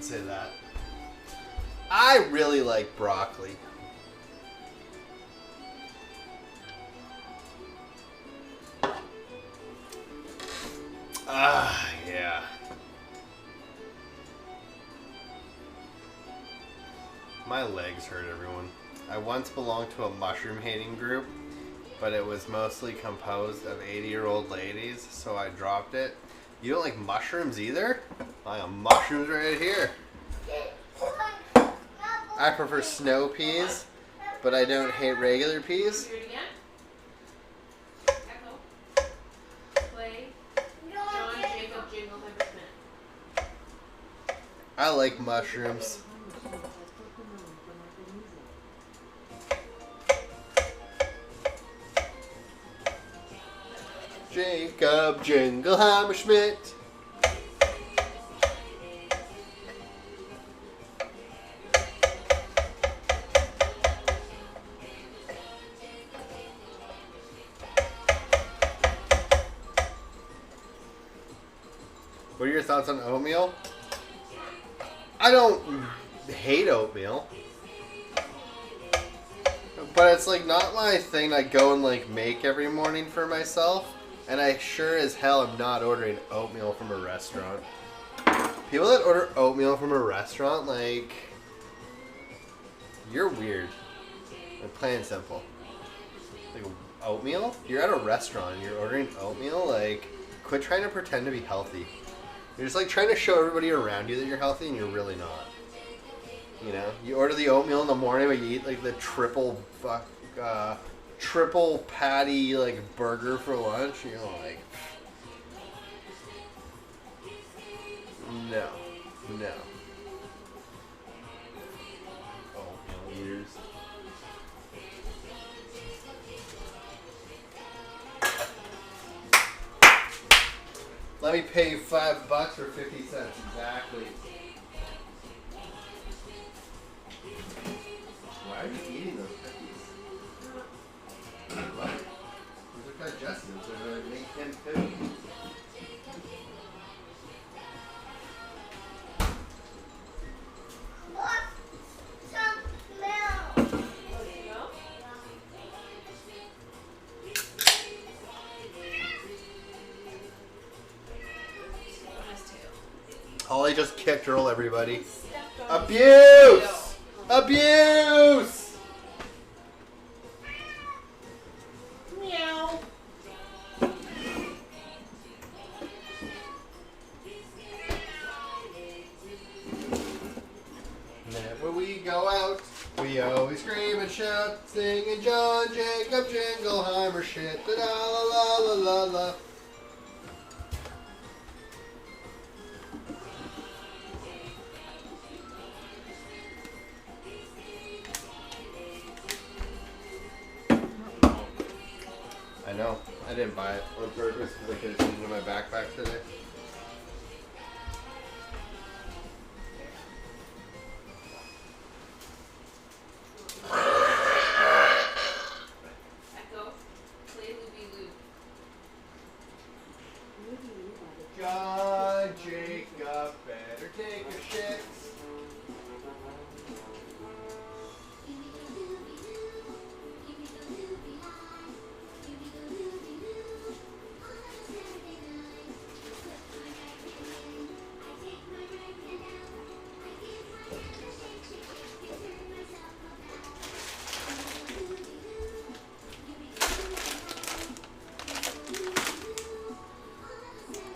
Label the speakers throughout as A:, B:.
A: say that. I really like broccoli. Ah, yeah. My legs hurt, everyone. I once belonged to a mushroom hating group, but it was mostly composed of 80-year-old ladies, so I dropped it. You don't like mushrooms either? I got mushrooms right here. I prefer snow peas, but I don't hate regular peas. I like mushrooms. Jacob Jingleheimer Schmidt. What are your thoughts on oatmeal? I don't hate oatmeal, but it's like not my thing I go and like make every morning for myself, and I sure as hell am not ordering oatmeal from a restaurant. People that order oatmeal from a restaurant, like, you're weird. Like, plain and simple. Like, oatmeal? You're at a restaurant and you're ordering oatmeal, like, quit trying to pretend to be healthy. You're just like trying to show everybody around you that you're healthy and you're really not. You know, you order the oatmeal in the morning, but you eat like the triple patty like burger for lunch. And you're like, no. Oatmeal eaters. Let me pay you $5 for 50 cents. Exactly. Why are you eating those cookies? What? These are digestives. They're going to make him food. Holly just kicked Earl, everybody. Abuse! Abuse! Meow. Whenever we go out, we always scream and shout, singing John Jacob Jingleheimer shit. Da la la la la la. I know. I didn't buy it on purpose because I could have seen it in my backpack today.
B: Echo, play Looby Loop.
A: John Jacob, better take a shit.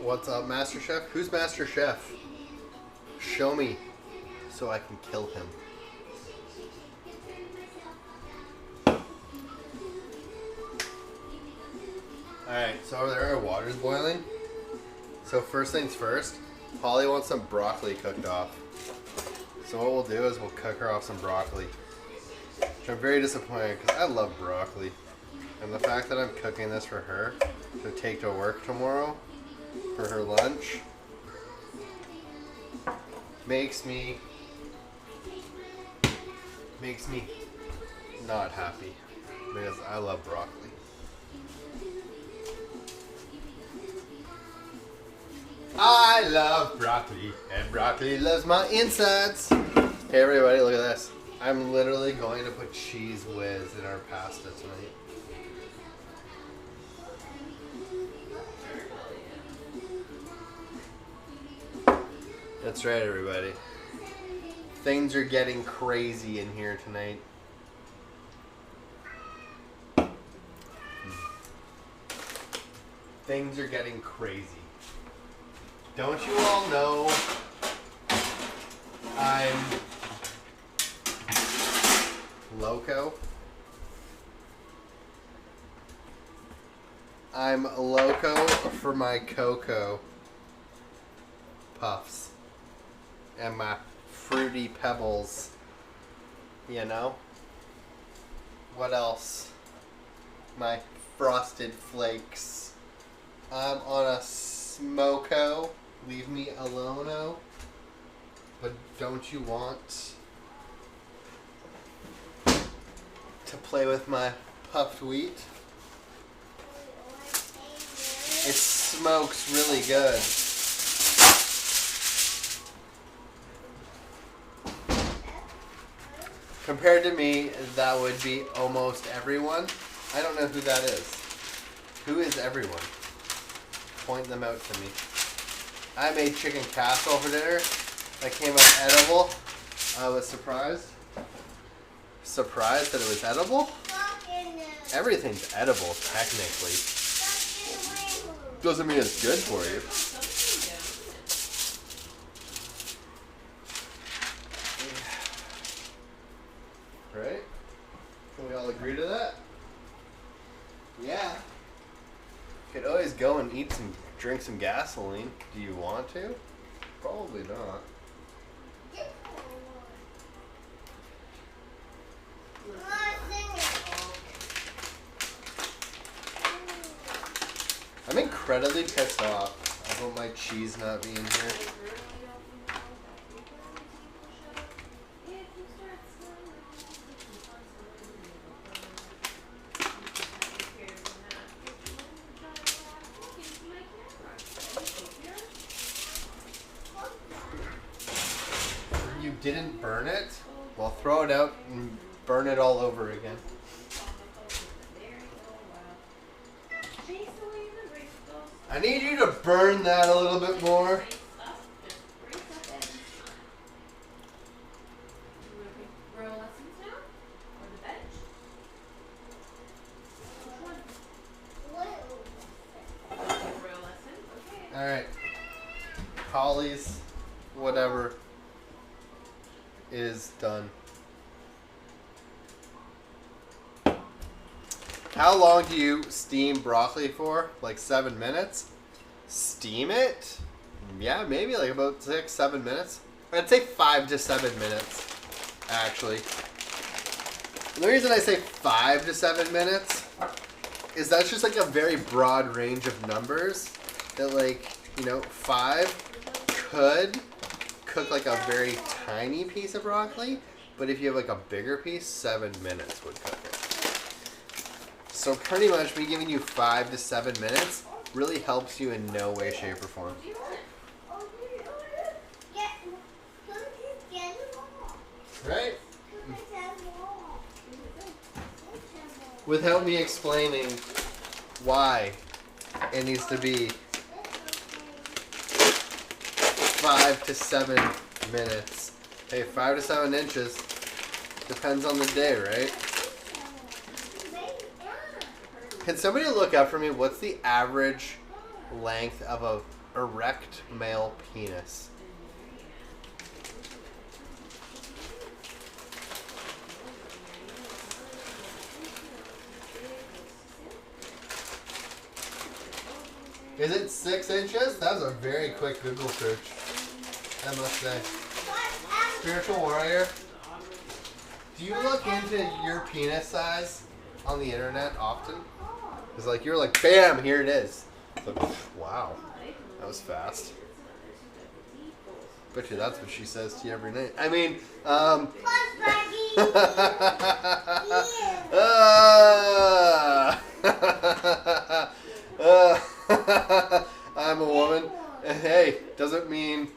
A: What's up, Master Chef? Who's Master Chef? Show me so I can kill him. Alright, so over there our water's boiling. So first things first, Holly wants some broccoli cooked off. So what we'll do is we'll cook her off some broccoli. Which I'm very disappointed because I love broccoli. And the fact that I'm cooking this for her to take to work tomorrow for her lunch makes me not happy because I love broccoli. I love broccoli, and broccoli loves my insides. Hey everybody, look at this. I'm literally going to put cheese whiz in our pasta tonight. That's right, everybody. Things are getting crazy in here tonight. Things are getting crazy. Don't you all know I'm loco? I'm loco for my Cocoa Puffs and my Fruity Pebbles. You know? What else? My Frosted Flakes. I'm on a smoko. Leave me alone-o. But don't you want to play with my puffed wheat? It smokes really good. Compared to me, that would be almost everyone. I don't know who that is. Who is everyone? Point them out to me. I made chicken casserole for dinner. That came out edible. I was surprised. Surprised that it was edible? Everything's edible, technically. Doesn't mean it's good for you. Right? Can we all agree to that? Yeah. Could always go and drink some gasoline. Do you want to? Probably not. I'm incredibly pissed off about my cheese not being here. You didn't burn it? Well, throw it out and burn it all over again. I need you to burn that a little bit more. Alright. Holly's whatever is done. How long do you steam broccoli for? Like 7 minutes? Steam it? Yeah, maybe like about 6-7 minutes. I'd say 5 to 7 minutes, actually. The reason I say 5 to 7 minutes is that's just like a very broad range of numbers that, like, you know, 5 could cook like a very tiny piece of broccoli, but if you have like a bigger piece, 7 minutes would cook it. So pretty much me giving you 5 to 7 minutes really helps you in no way, shape, or form. Right? Without me explaining why it needs to be 5 to 7 minutes. Hey, 5 to 7 inches depends on the day, right? Can somebody look up for me what's the average length of a erect male penis? Is it 6 inches? That was a very quick Google search, I must say. Spiritual warrior, do you look into your penis size on the internet often? Because like you're like, bam, here it is. Like, wow, that was fast. Bet you that's what she says to you every night. I mean, I'm a woman, Hey, doesn't mean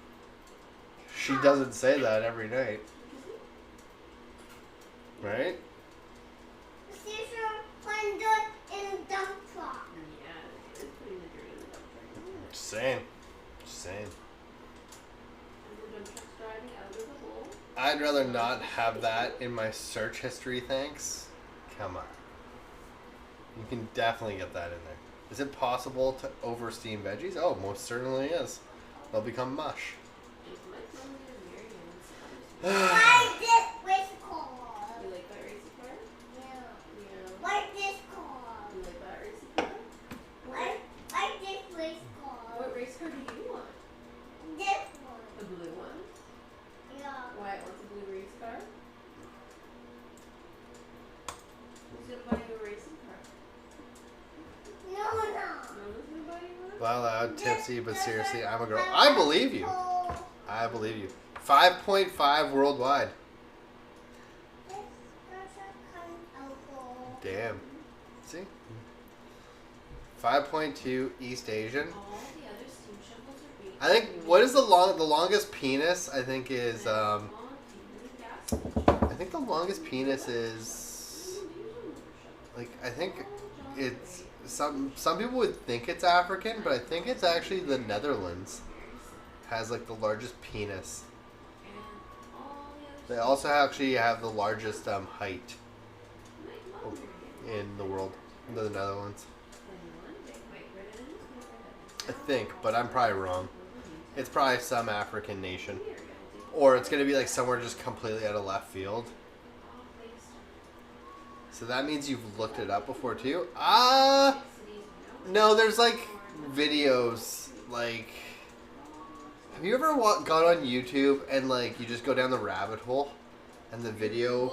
A: she doesn't say that every night. Right? Just saying. Just saying. I'd rather not have that in my search history, thanks. Come on. You can definitely get that in there. Is it possible to oversteam veggies? Oh, most certainly is. They'll become mush.
C: Why this race car?
B: You like that race car?
C: Yeah.
B: Yeah.
C: Why this car?
B: You like that race car?
C: Why this race car?
B: What race car do you want?
C: This one.
B: The blue one?
C: Yeah.
B: Wyatt wants a blue race car? Who's gonna buy you a racing car?
C: No.
B: No one's gonna buy you one?
A: Well, loud, tipsy, but seriously, I'm a girl. I believe you. I believe you. 5.5 worldwide. Damn. See? 5.2 East Asian.
B: All the other steam shovels are being.
A: I think what is the longest penis? I think is I think the longest penis is like I think it's some people would think it's African, but I think it's actually the Netherlands has like the largest penis. They also actually have the largest height in the world, the Netherlands. I think, but I'm probably wrong. It's probably some African nation. Or it's going to be like somewhere just completely out of left field. So that means you've looked it up before too? No, there's like videos, like... Have you ever gone on YouTube and like you just go down the rabbit hole and the video...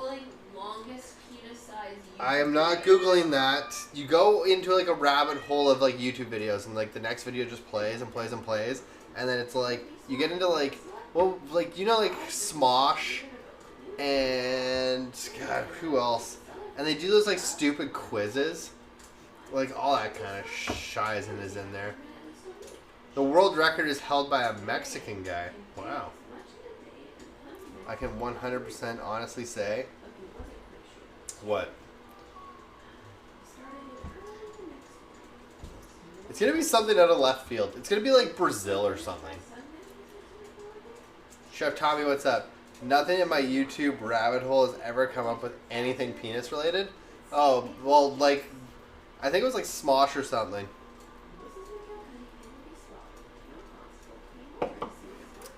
B: Longest penis size.
A: I am not Googling that. You go into like a rabbit hole of like YouTube videos and like the next video just plays and plays and plays. And then it's like, you get into like, well, like, you know, like Smosh and, God, who else? And they do those like stupid quizzes. Like all that kind of shizen is in there. The world record is held by a Mexican guy. Wow. I can 100% honestly say. What? It's gonna be something out of left field. It's gonna be like Brazil or something. Chef Tommy, what's up? Nothing in my YouTube rabbit hole has ever come up with anything penis related. Oh, well, like, I think it was like Smosh or something.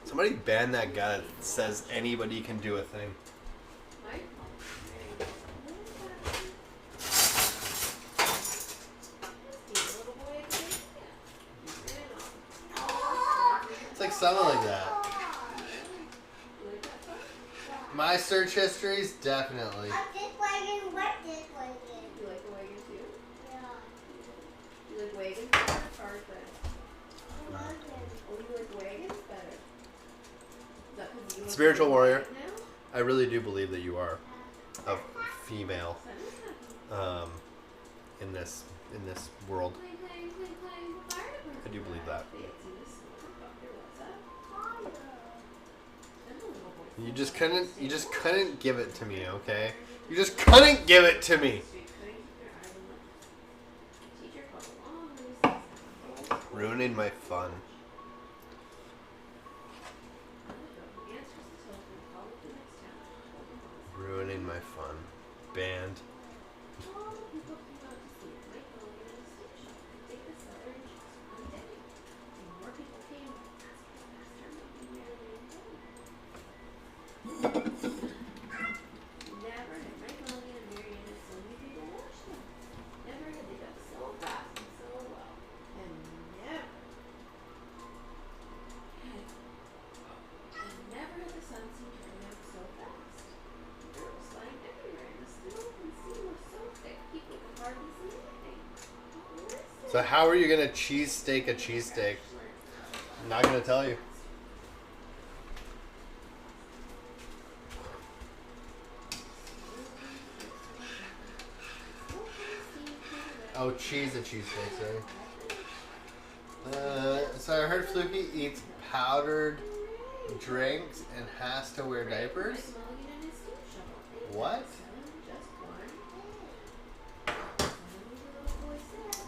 A: Somebody ban that guy that says anybody can do a thing. It's like something like that. My search histories, definitely.
C: This wagon, what this wagon?
B: You like the wagon too?
C: Yeah.
B: You like wagons better or cars better?
C: Wagon.
B: Oh, you like wagons better? Is that 'cause you
A: Spiritual
B: want
A: warrior.
B: right now?
A: I really do believe that you are a female in this world. I do believe that. You just couldn't give it to me, okay? You just couldn't give it to me. Ruining my fun. Ruining my fun. Banned. So how are you gonna cheesesteak a cheesesteak? I'm not gonna tell you. Oh, cheese a cheesesteak, sorry. So I heard Fluky eats powdered drinks and has to wear diapers. What?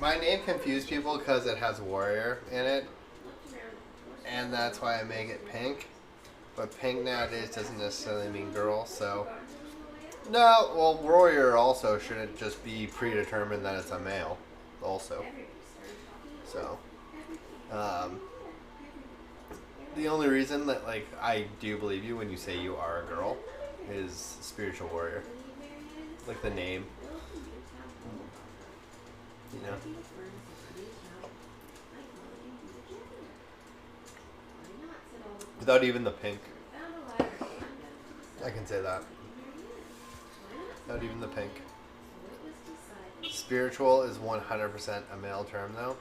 A: My name confused people because it has warrior in it, and that's why I make it pink. But pink nowadays doesn't necessarily mean girl, so... No, well, warrior also shouldn't just be predetermined that it's a male, also. So, the only reason that, like, I do believe you when you say you are a girl is spiritual warrior. Like the name. You know? Without even the pink. I can say that. Without even the pink. Spiritual is 100% a male term, though.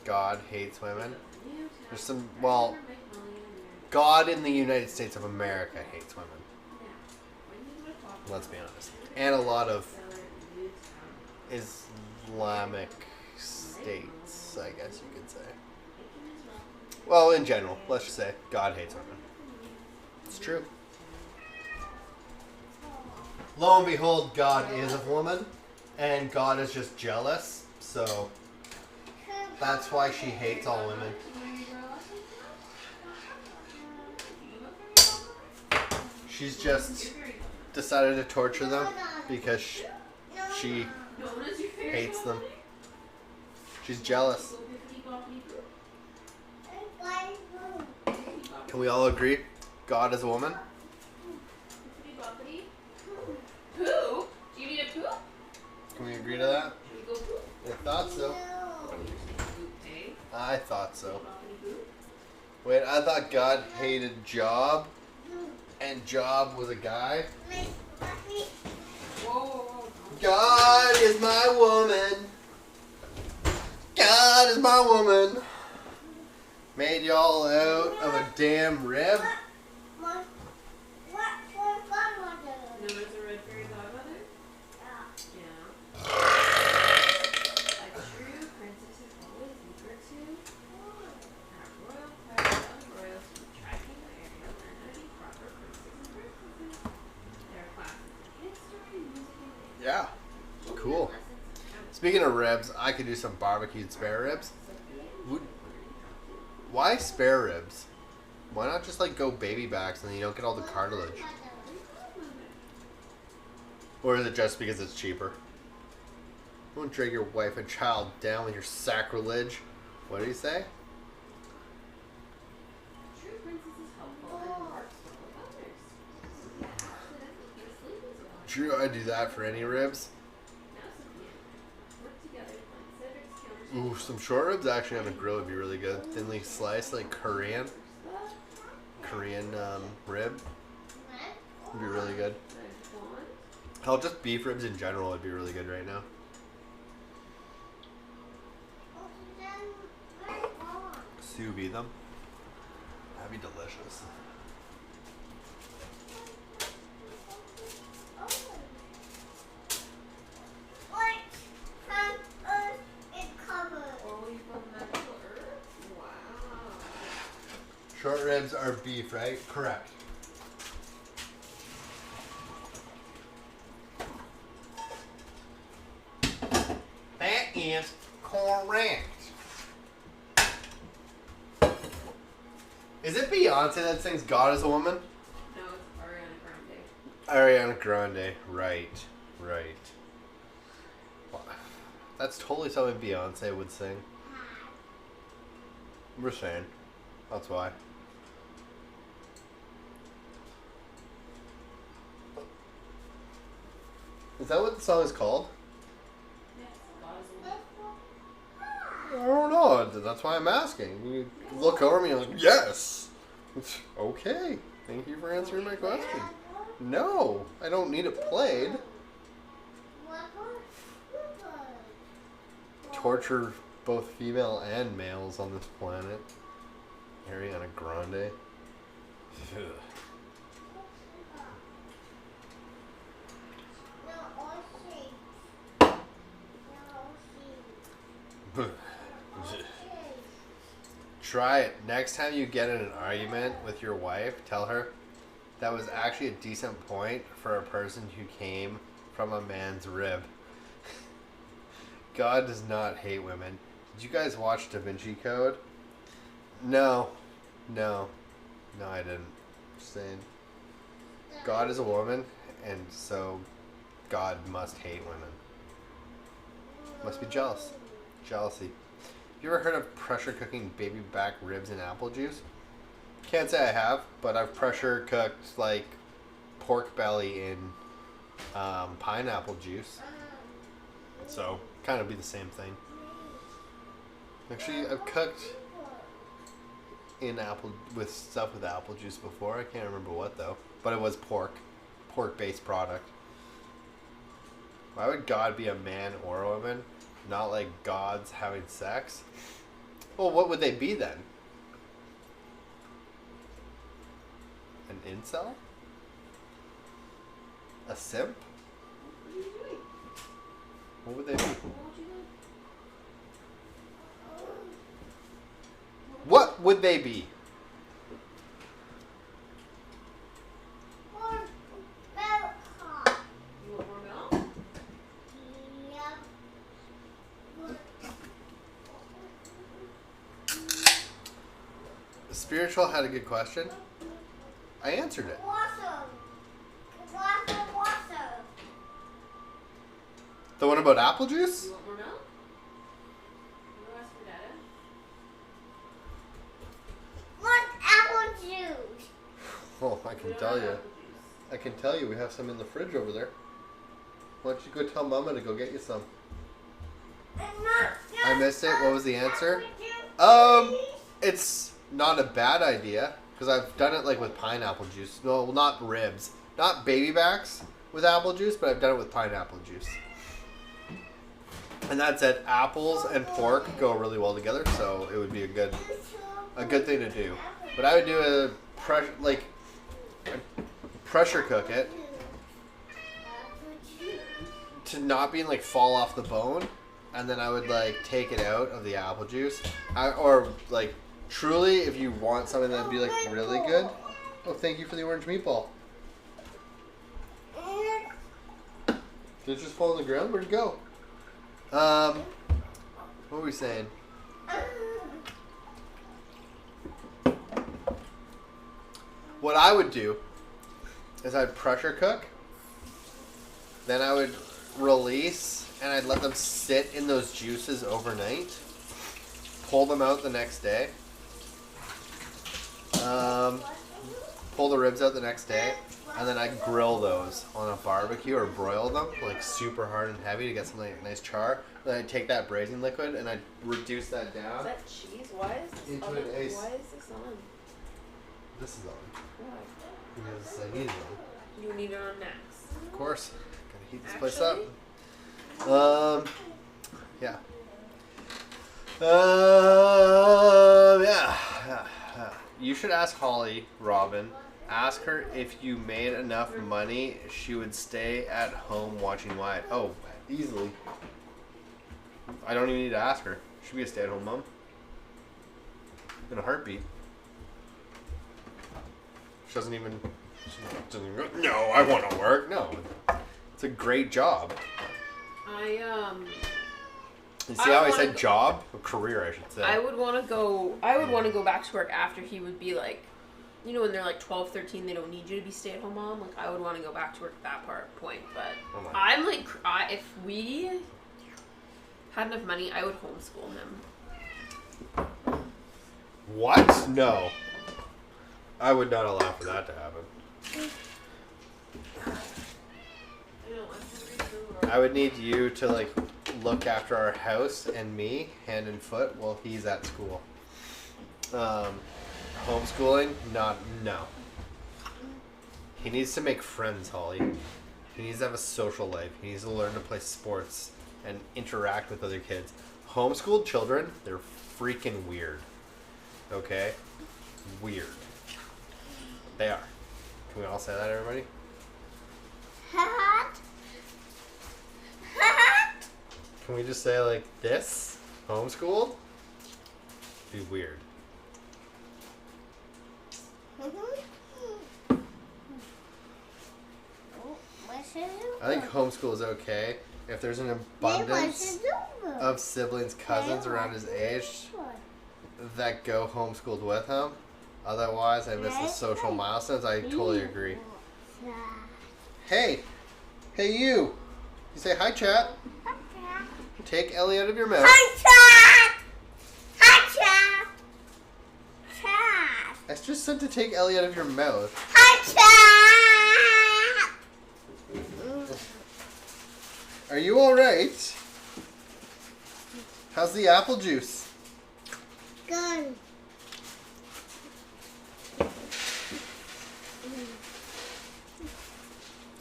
A: God hates women. There's some, well, God in the United States of America hates women. Let's be honest. And a lot of Islamic states, I guess you could say. Well, in general, let's just say God hates women. It's true. Lo and behold, God is a woman, and God is just jealous, so that's why she hates all women. She's just decided to torture them because she hates them. She's jealous. Can we all agree? God is a woman?
B: Poo? Do you need a poo?
A: Can we agree to that?
B: Should we go poo?
A: I thought so.
B: Okay.
A: I thought so. Wait, I thought God hated Job, and Job was a guy.
B: Whoa.
A: God is my woman. God is my woman. Made y'all out of a damn rib.
B: No, there's a red fairy godmother? Yeah. A true princess is always eager to have royal pride, young royals from tracking the area learn how to be proper princes and princesses. There are classes in history, music, and dance.
A: Yeah. Cool. Speaking of ribs, I could do some barbecued spare ribs. Why spare ribs? Why not just like go baby backs and then you don't get all the cartilage? Or is it just because it's cheaper? Don't drag your wife and child down with your sacrilege. What did he say?
B: True princess is helpful and works well with others. Yeah, accidentally get asleep as well.
A: True, I'd do that for any ribs.
B: Now Sophia, work together to find Cedric's counter.
A: Ooh, some short ribs actually on the grill would be really good. Thinly sliced, like Korean rib. Would be really good. Hell, just beef ribs in general would be really good right now. Sous vide them. That'd be delicious. Short ribs are beef, right? Correct. That is correct. Is it Beyonce that sings God is a Woman?
B: No, it's Ariana Grande.
A: Ariana Grande. Right. That's totally something Beyonce would sing. We're saying. That's why. Is that what the song is called?
B: Yes, God is a woman.
A: I don't know. That's why I'm asking. You look over me and you're like, yes. Okay. Thank you for answering my question. No, I don't need it played. Torture both female and males on this planet. Ariana Grande. Try it. Next time you get in an argument with your wife, tell her that was actually a decent point for a person who came from a man's rib. God does not hate women. Did you guys watch Da Vinci Code? No, I didn't. Just saying. God is a woman, and so God must hate women. Must be jealous. Jealousy. You ever heard of pressure cooking baby back ribs in apple juice? Can't say I have, but I've pressure cooked like pork belly in pineapple juice. So, kind of be the same thing. Actually, I've cooked in apple with stuff with apple juice before. I can't remember what though, but it was pork-based product. Why would God be a man or a woman? Not like gods having sex? Well, what would they be then? An incel? A simp?
B: What are you doing?
A: What would they be? What would they be?
C: Or milk hot.
B: You want more milk?
A: Spiritual had a good question. I answered it.
C: Water.
A: The one about apple juice?
B: You want more milk? You want for Dada?
C: Want apple juice.
A: Oh, I can tell you. I can tell you we have some in the fridge over there. Why don't you go tell Mama to go get you some? I missed it. What was the answer? It's not a bad idea because I've done it like with pineapple juice. No, well, not ribs, not baby backs with apple juice, but I've done it with pineapple juice. And that said, apples and pork go really well together, so it would be a good thing to do. But I would do a pressure cook it to not being like fall off the bone, and then I would like take it out of the apple juice, or like truly, if you want something that'd be like really good. Oh, thank you for the orange meatball. Did it just fall on the ground? Where'd it go? What were we saying? What I would do is I'd pressure cook, then I would release, and I'd let them sit in those juices overnight, pull them out the next day, pull the ribs out the next day, and then I grill those on a barbecue or broil them like super hard and heavy to get some like nice char. Then I take that braising liquid and I reduce that
B: Is
A: down.
B: that cheese? Why is this
A: Into
B: on?
A: an ace.
B: Why is this on?
A: This is on
B: Why?
A: because I need it on.
B: You need it on next.
A: Of course, gotta heat this place
B: Actually?
A: up. Yeah. Yeah. You should ask Holly, Robin. Ask her if you made enough money, she would stay at home watching Wyatt. Oh, easily. I don't even need to ask her. She'd be a stay-at-home mom. In a heartbeat. She doesn't even go, no, I want to work. No. It's a great job. You see how I said job? Or career, I should say.
B: I would want to go back to work after he would be like, you know, when they're like 12, 13, they don't need you to be stay-at-home mom. Like, I would want to go back to work at that point. But I'm like, if we had enough money, I would homeschool him.
A: What? No. I would not allow for that to happen. I would need you to like look after our house and me hand and foot while he's at school. Homeschooling? No. He needs to make friends, Holly. He needs to have a social life. He needs to learn to play sports and interact with other kids. Homeschooled children, they're freaking weird. Okay? Weird. They are. Can we all say that, everybody? Can we just say like this? Homeschooled? Be weird. I think homeschool is okay if there's an abundance of siblings, cousins around his age that go homeschooled with him. Otherwise, I miss the social milestones. I totally agree. Hey! Hey, you! You say hi, chat. Take Ellie out of your mouth.
C: Hi, Chad! Hi, Chad!
A: I just said to take Ellie out of your mouth.
C: Hi, Chad!
A: Are you alright? How's the apple juice?
C: Good.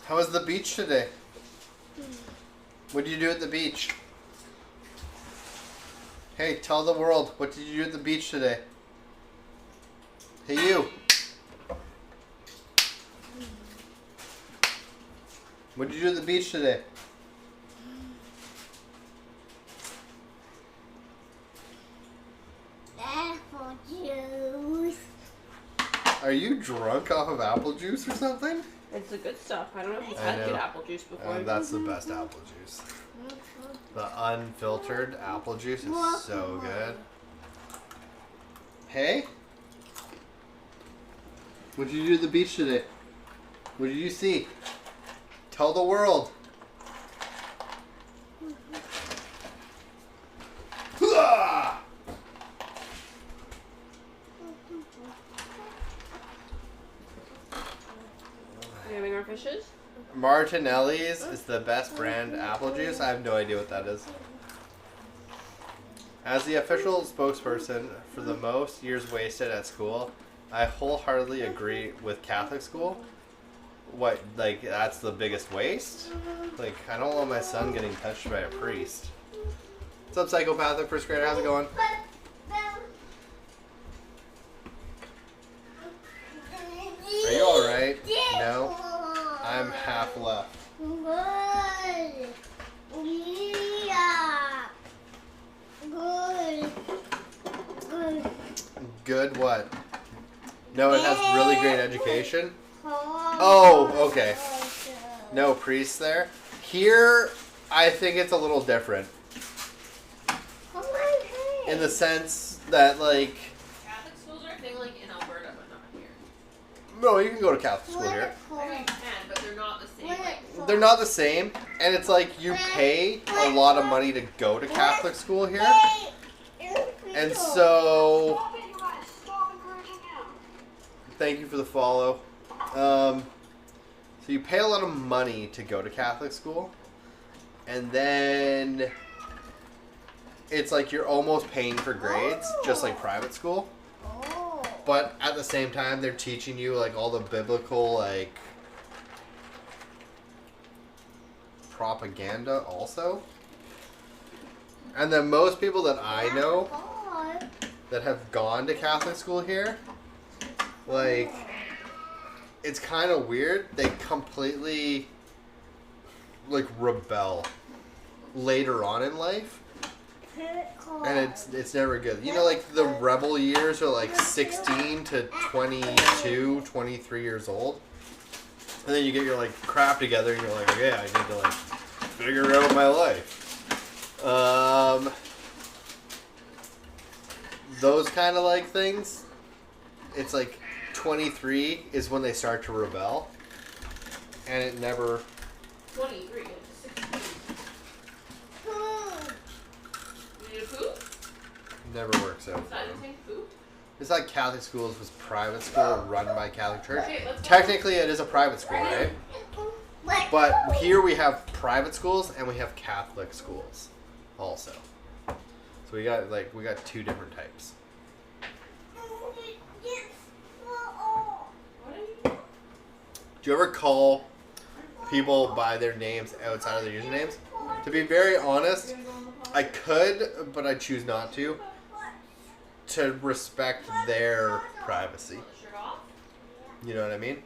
A: How was the beach today? What did you do at the beach? Hey, tell the world, what did you do at the beach today? Hey, you. What did you do at the beach today?
C: Apple juice.
A: Are you drunk off of apple juice or something?
B: It's the good stuff. I don't know if you've
A: I
B: had
A: know.
B: good apple juice before.
A: That's the best apple juice. The unfiltered apple juice is so good. Hey? What did you do at the beach today? What did you see? Tell the world. Hoo-ah!
B: Are you having our fishes?
A: Martinelli's is the best brand apple juice. I have no idea what that is. As the official spokesperson for the most years wasted at school, I wholeheartedly agree with Catholic school. What, like, that's the biggest waste? Like, I don't want my son getting touched by a priest. What's up, psychopathic first grader? How's it going? Are you alright? No? I'm half left.
C: Good. Yeah. Good. Good.
A: Good what? No, it has really great education. Oh, okay. No priests there. Here, I think it's a little different. In the sense that, like...
B: Catholic schools are a thing like in Alberta, but not here.
A: No, you can go to Catholic school here.
B: I mean, you can, but they're not the same. Like,
A: They're not the same, and it's like you pay a lot of money to go to Catholic school here. And so... Thank you for the follow. So you pay a lot of money to go to Catholic school, and then it's like you're almost paying for grades, just like private school. But at the same time, they're teaching you like all the biblical like propaganda also. And then most people that I know that have gone to Catholic school here, like, it's kind of weird. They completely, like, rebel later on in life. And it's never good. You know, like, the rebel years are, like, 16 to 22, 23 years old. And then you get your, like, crap together and you're like, okay, I need to, like, figure out my life. Those kind of, like, things. It's, like... 23 is when they start to rebel, and it never.
B: 23. 16. You need a poop?
A: Never works out.
B: Is that insane poop?
A: It's like Catholic schools was private school run by Catholic Church.
B: Okay, let's go.
A: Technically, it is a private school, right? But here we have private schools and we have Catholic schools, also. So we got two different types. Do you ever call people by their names outside of their usernames? To be very honest, I could, but I choose not to respect their privacy. You know what I mean?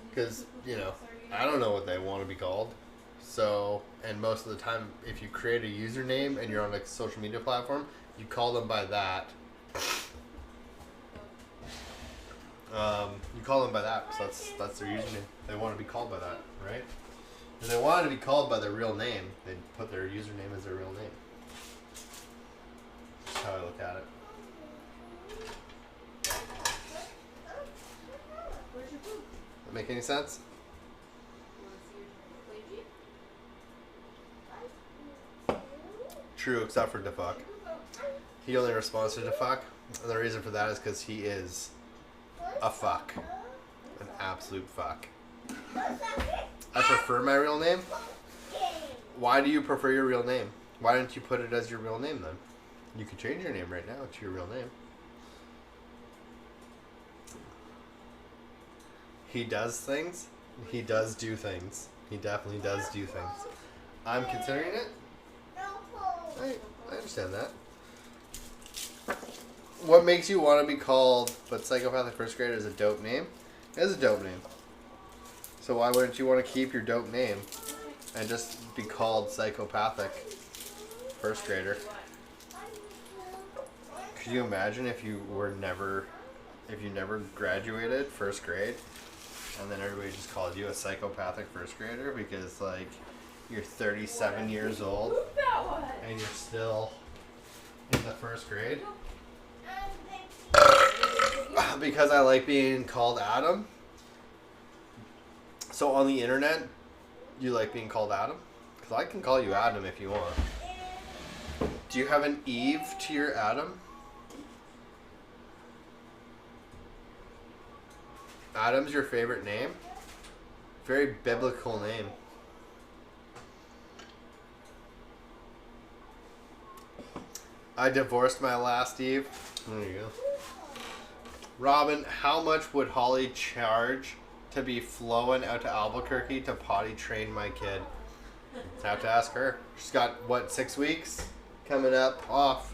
A: Because, you know, I don't know what they want to be called. So, and most of the time, if you create a username and you're on a social media platform, you call them by that. You call them by that because that's their username. They want to be called by that, right? If they wanted to be called by their real name, they'd put their username as their real name. That's how I look at it.
B: Where's your food?
A: That make any sense?
B: You want to see your plate sheet?
A: True, except for DeFuck. He only responds to DeFuck. And the reason for that is because he is a fuck. An absolute fuck. I prefer my real name. Why do you prefer your real name? Why didn't you put it as your real name then? You could change your name right now to your real name. He does things. He does do things. He definitely does do things. I'm considering it. I understand that. What makes you want to be called, but psychopathic first grader is a dope name? It is a dope name. So why wouldn't you want to keep your dope name and just be called psychopathic first grader? Could you imagine if you never graduated first grade and then everybody just called you a psychopathic first grader because like you're 37 years old and you're still in the first grade? Because I like being called Adam. So on the internet, you like being called Adam? Because I can call you Adam if you want. Do you have an Eve to your Adam? Adam's your favorite name? Very biblical name. I divorced my last Eve. There you go. Robin, how much would Holly charge to be flown out to Albuquerque to potty train my kid? Have to ask her. She's got, what, 6 weeks coming up off.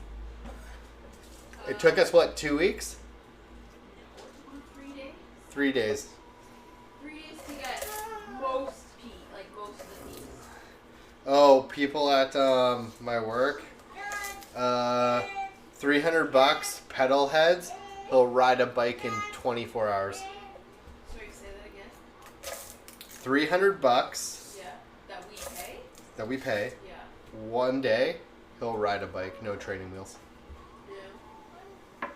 A: It took us, what, 2 weeks?
B: 3 days.
A: 3 days.
B: 3 days to get most of the piece.
A: Oh, people at my work. $300 pedal heads. He'll ride a bike in 24 hours.
B: Sorry, say that again.
A: $300
B: Yeah, that we pay. Yeah.
A: One day, he'll ride a bike, no training wheels.
B: Yeah. I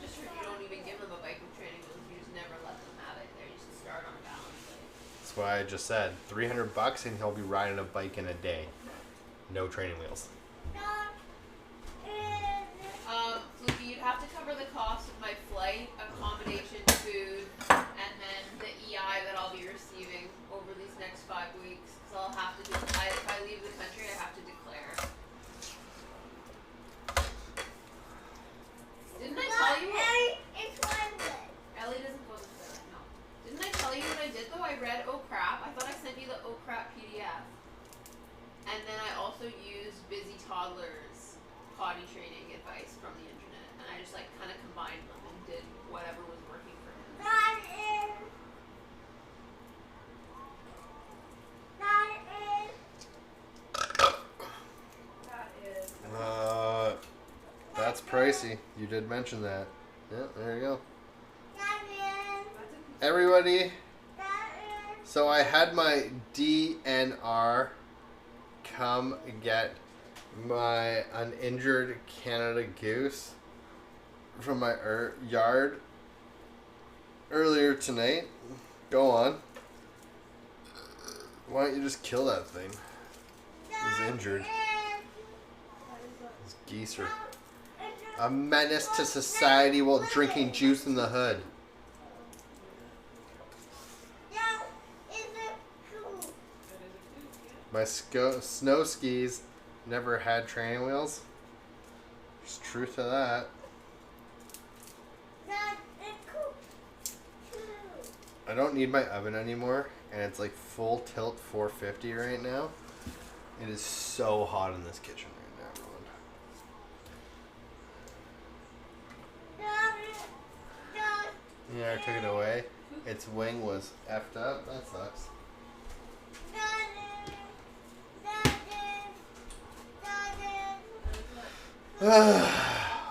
B: just heard you don't even give them a bike with training wheels. You just never let them have it. They just start on a balance bike.
A: That's why I just said $300 and he'll be riding a bike in a day, no training wheels.
B: Fluky, you'd have to cover the cost of my flight, accommodation, food, and then the EI that I'll be receiving over these next 5 weeks. So I'll have to if I leave the country, I have to declare. Didn't I tell you what? Ellie doesn't go to the toilet, no. Didn't I tell you what I did though? I read Oh Crap. I thought I sent you the Oh Crap PDF. And then I also used Busy Toddler's potty training advice from the internet. And I just like kind of combined them and did whatever was working for him.
A: That's pricey. You did mention that. Yeah, there you go. Everybody. So I had my DNR come get my uninjured Canada goose from my yard earlier tonight. Go on. Why don't you just kill that thing? He's injured. These geese are a menace to society while drinking juice in the hood. My snow skis never had training wheels. There's truth to that. I don't need my oven anymore, and it's like full tilt 450 right now. It is so hot in this kitchen right now, everyone. Yeah, I took it away. Its wing was effed up. That sucks.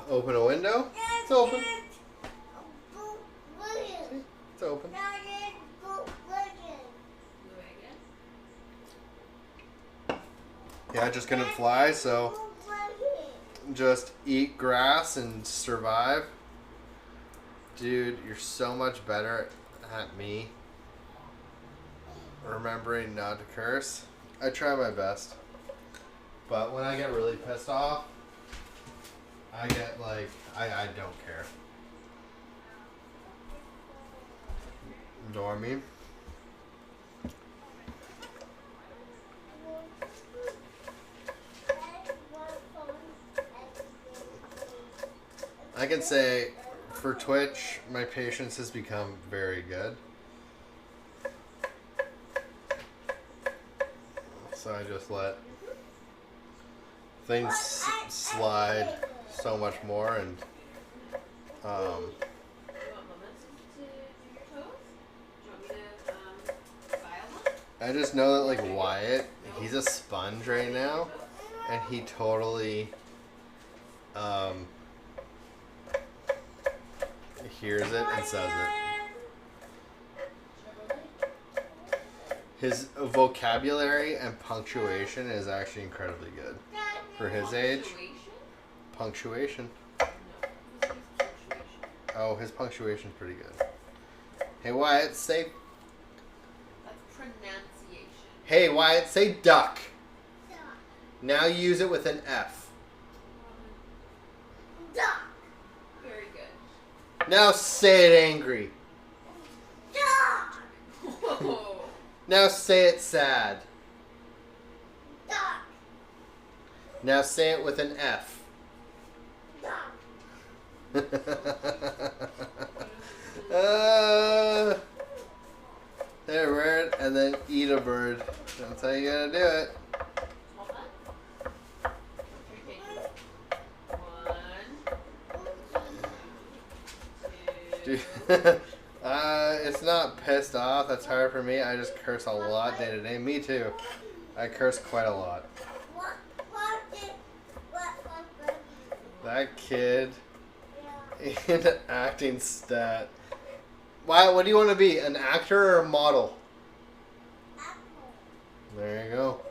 A: Open a window? It's open. It's open. Yeah, I just couldn't fly, so just eat grass and survive. Dude, you're so much better at me remembering not to curse. I try my best. But when I get really pissed off, I get like, I don't care. You know what I mean? I can say for Twitch, my patience has become very good. So I just let things slide so much more, and
B: You want moments to do your toes? Do you want me to file them?
A: I just know that like Wyatt, he's a sponge right now, and he totally hears it and says it. His vocabulary and punctuation is actually incredibly good for his age. Punctuation. Oh, his punctuation's pretty good. Hey Wyatt, say.
B: That's pronunciation.
A: Hey Wyatt, say duck. Now use it with an F.
B: Very good.
A: Now say it angry.
B: Whoa.
A: Now say it sad. Now say it with an F. There, bird, and then eat a bird. That's how you gotta do it.
B: Hold on. Okay.
A: Dude. It's not pissed off. That's hard for me. I just curse a lot day to day. Me too. I curse quite a lot. That kid in acting stat. Why? What do you want to be? An actor or a model? There you go.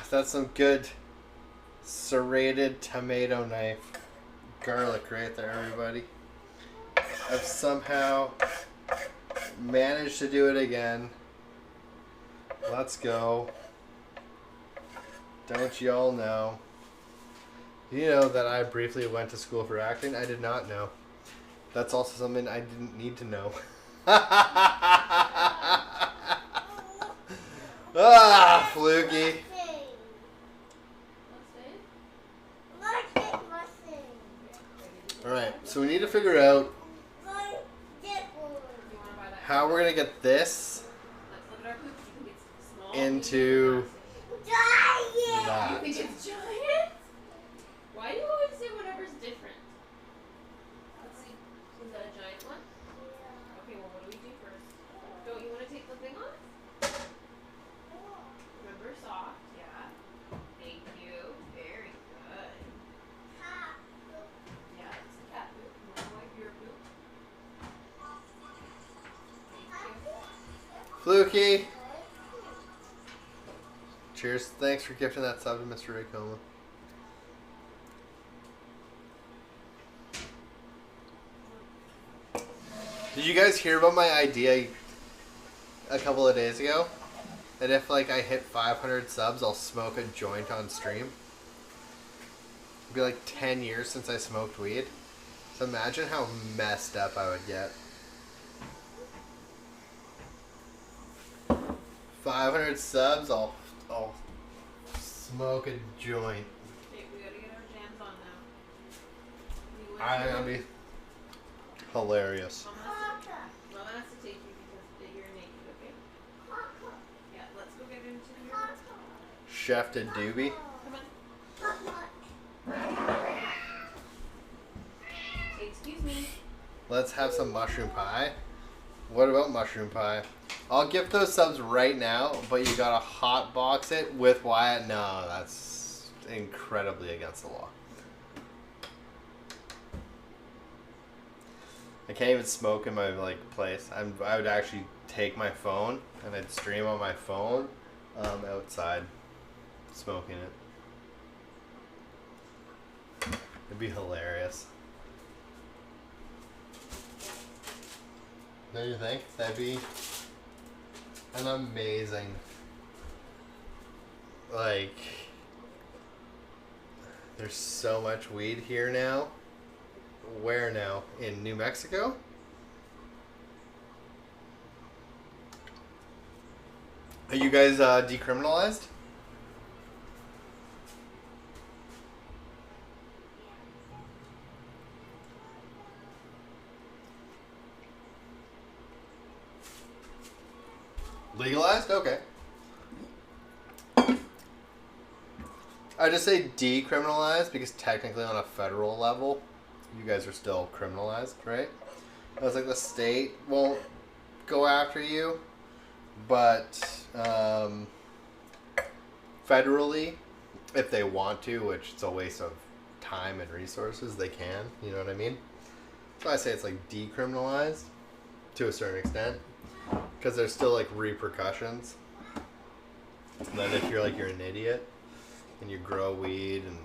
A: That's some good serrated tomato knife garlic right there, everybody. I've somehow managed to do it again. Let's go. Don't y'all know? You know that I briefly went to school for acting? I did not know. That's also something I didn't need to know. Ah, fluky. Alright, so we need to figure out how we're going to get this into that.
B: You think it's giant? Why do you always say whatever's different? Let's see. Is that a giant one? Okay, well, what do we do first? Don't you want to take the thing off? Remember, soft, yeah. Thank you. Very good. Yeah, it's a cat poop. You want to wipe your poop? Thank you.
A: Fluky! Cheers. Thanks for gifting that sub to Mr. Ray Coma. Did you guys hear about my idea a couple of days ago? That if like I hit 500 subs, I'll smoke a joint on stream. It'd be like 10 years since I smoked weed. So imagine how messed up I would get. 500 subs, I'll smoke a joint.
B: Okay, we gotta get our jams on now.
A: That'd be hilarious.
B: Mama has to take you because you're naked, okay? Yeah, let's go get into your room.
A: Chef to doobie.
B: Come on. Excuse me.
A: Let's have some mushroom pie. What about mushroom pie? I'll gift those subs right now, but you gotta hot box it with Wyatt. No, that's incredibly against the law. I can't even smoke in my place. I would actually take my phone and I'd stream on my phone outside smoking it. It'd be hilarious. Don't you think? That'd be an amazing, like, there's so much weed here now. Where now? In New Mexico? Are you guys decriminalized? Legalized? Okay. I just say decriminalized because technically on a federal level, you guys are still criminalized, right? I was like, the state won't go after you, but federally, if they want to, which it's a waste of time and resources, they can. You know what I mean? So I say it's like decriminalized to a certain extent. Because there's still like repercussions. And then if you're an idiot and you grow weed and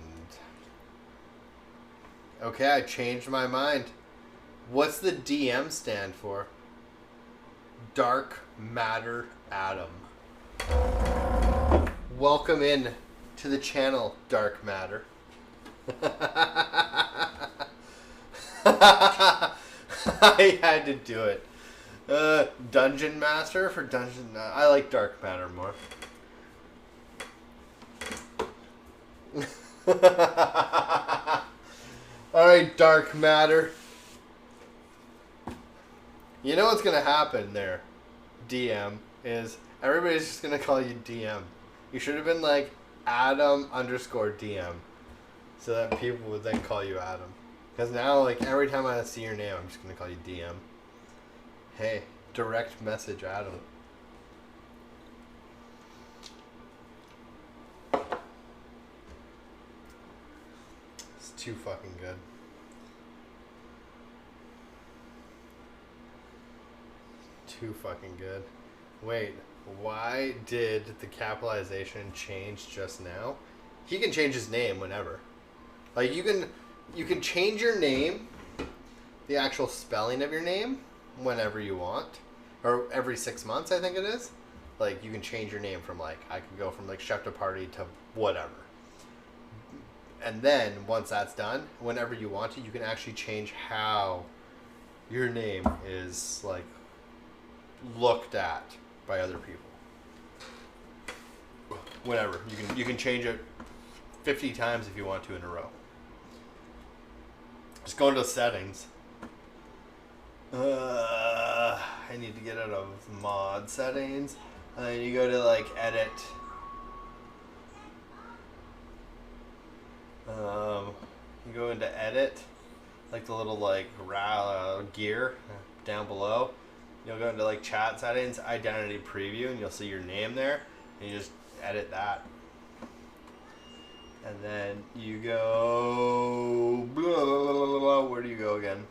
A: okay, I changed my mind. What's the DM stand for? Dark Matter Atom. Welcome in to the channel, Dark Matter. I had to do it. Dungeon Master for Dungeon... I like Dark Matter more. Alright, Dark Matter. You know what's gonna happen there, DM, is everybody's just gonna call you DM. You should have been like Adam_DM. So that people would then call you Adam. Because now, like, every time I see your name, I'm just gonna call you DM. Hey, direct message Adam. It's too fucking good. Too fucking good. Wait, why did the capitalization change just now? He can change his name whenever. Like, you can change your name, the actual spelling of your name, whenever you want, or every 6 months, I think it is. Like, you can change your name from, like, I could go from, like, Chef de Party to whatever. And then, once that's done, whenever you want to, you can actually change how your name is, like, looked at by other people. Whenever. You can change it 50 times if you want to in a row. Just go into settings. I need to get out of mod settings. And then you go to like edit. You go into edit, like the little like gear down below. You'll go into like chat settings, identity preview, and you'll see your name there. And you just edit that. And then you go blah, blah, blah, blah, blah. Where do you go again?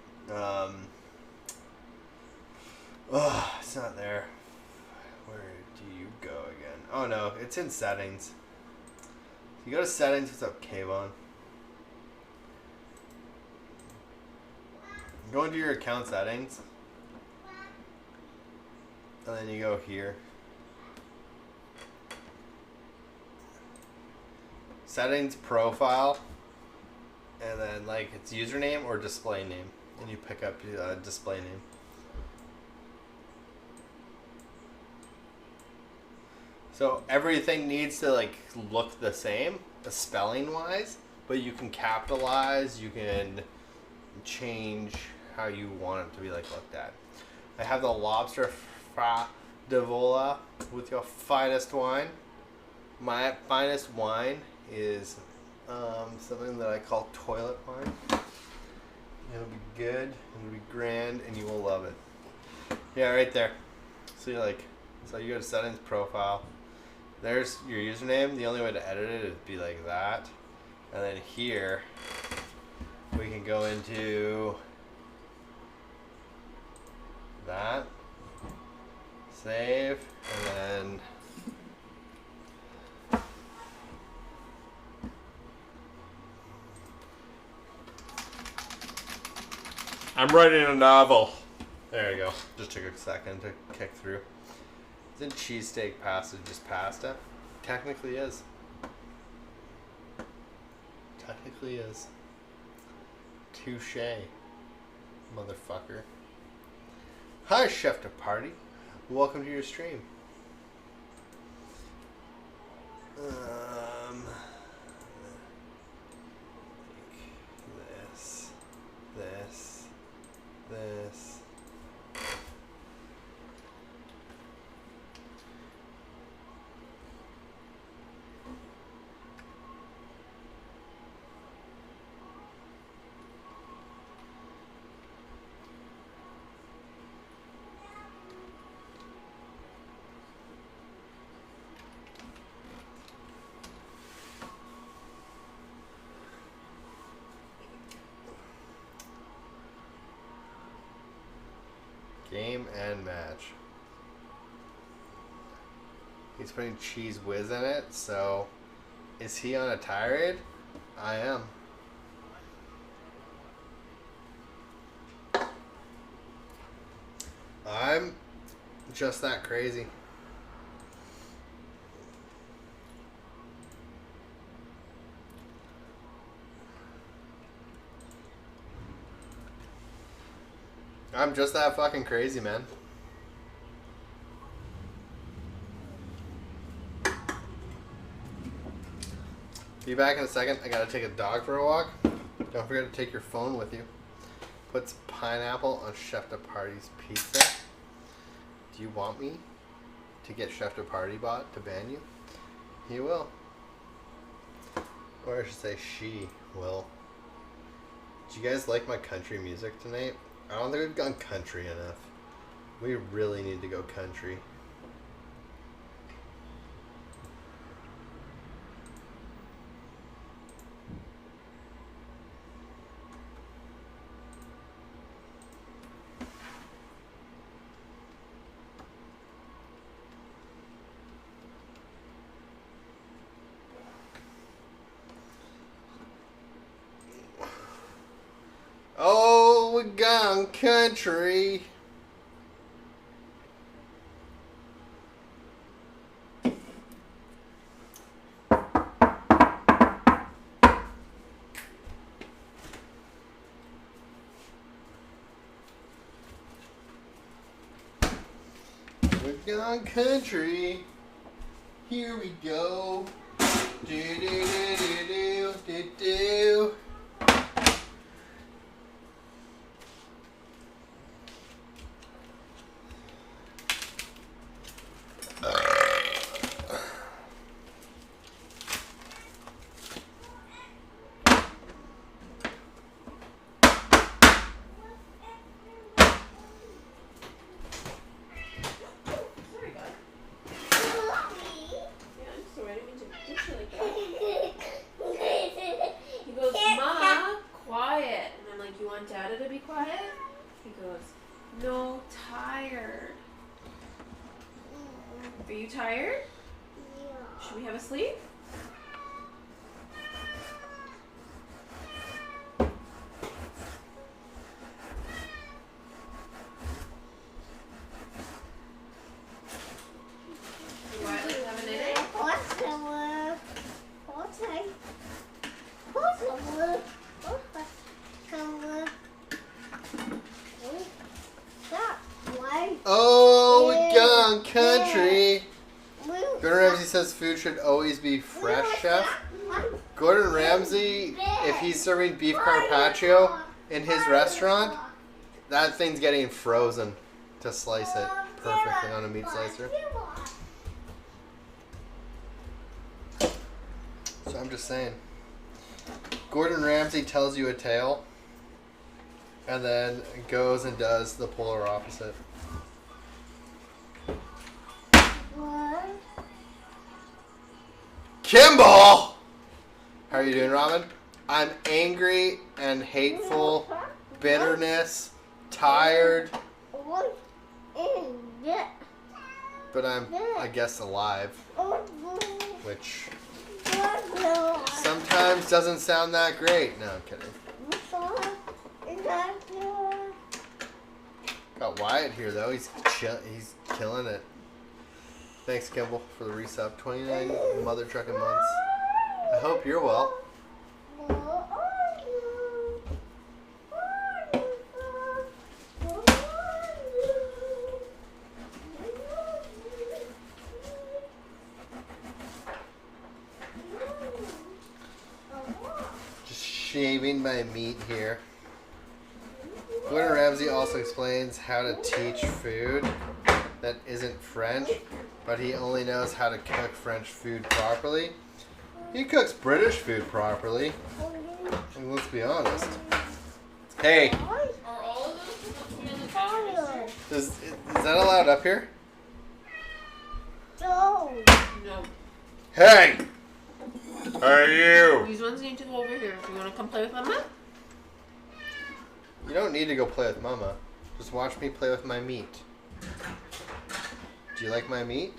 A: It's not there. Where do you go again? Oh no, it's in settings. You go to settings. What's up, Kayvon? Go into your account settings. And then you go here. Settings, profile, and then like it's username or display name. And you pick up display name. So everything needs to like look the same, spelling wise, but you can capitalize, you can change how you want it to be like looked at. I have the lobster fra de vola with your finest wine. My finest wine is something that I call toilet wine. It'll be good, it'll be grand, and you will love it. Yeah, right there. So you're like, so you go to settings, profile. There's your username. The only way to edit it would be like that. And then here, we can go into that, save, and then I'm writing a novel. There you go. Just took a second to kick through. Isn't cheesesteak pasta just pasta? Technically is. Technically is. Touche, motherfucker. Hi, Chef de Party. Welcome to your stream. This. Game and match. He's putting cheese whiz in it, so is he on a tirade? I am. I'm just that crazy. I'm just that fucking crazy, man. Be back in a second. I gotta take a dog for a walk. Don't forget to take your phone with you. Puts pineapple on Chef de Party's pizza. Do you want me to get Chef de Party bot to ban you? He will. Or I should say she will. Do you guys like my country music tonight? I don't think we've gone country enough. We really need to go country. Oh, we gone country. We've gone country. Here we go. Do do do do do do do. Says food should always be fresh, chef. Gordon Ramsay, if he's serving beef carpaccio in his restaurant, that thing's getting frozen to slice it perfectly on a meat slicer. So I'm just saying. Gordon Ramsay tells you a tale. and then goes and does the polar opposite.
C: What?
A: Kimball! How are you doing, Robin? I'm angry and hateful, bitterness, tired,
C: What is that?
A: but I'm, I guess, alive, which sometimes doesn't sound that great. No, I'm kidding. Got Wyatt here, though. He's killing it. Thanks, Kimball, for the resub. 29 mother trucking months. I hope you're well. Just shaving my meat here. Gordon Ramsay also explains how to teach food that isn't French, but he only knows how to cook French food properly. He cooks British food properly. And let's be honest. Hey, is that allowed up here?
C: No.
B: No.
A: Hey! Hey, you!
B: These ones need to go over here. You want to come play with Mama?
A: You don't need to go play with Mama. Just watch me play with my meat. Do you like my meat?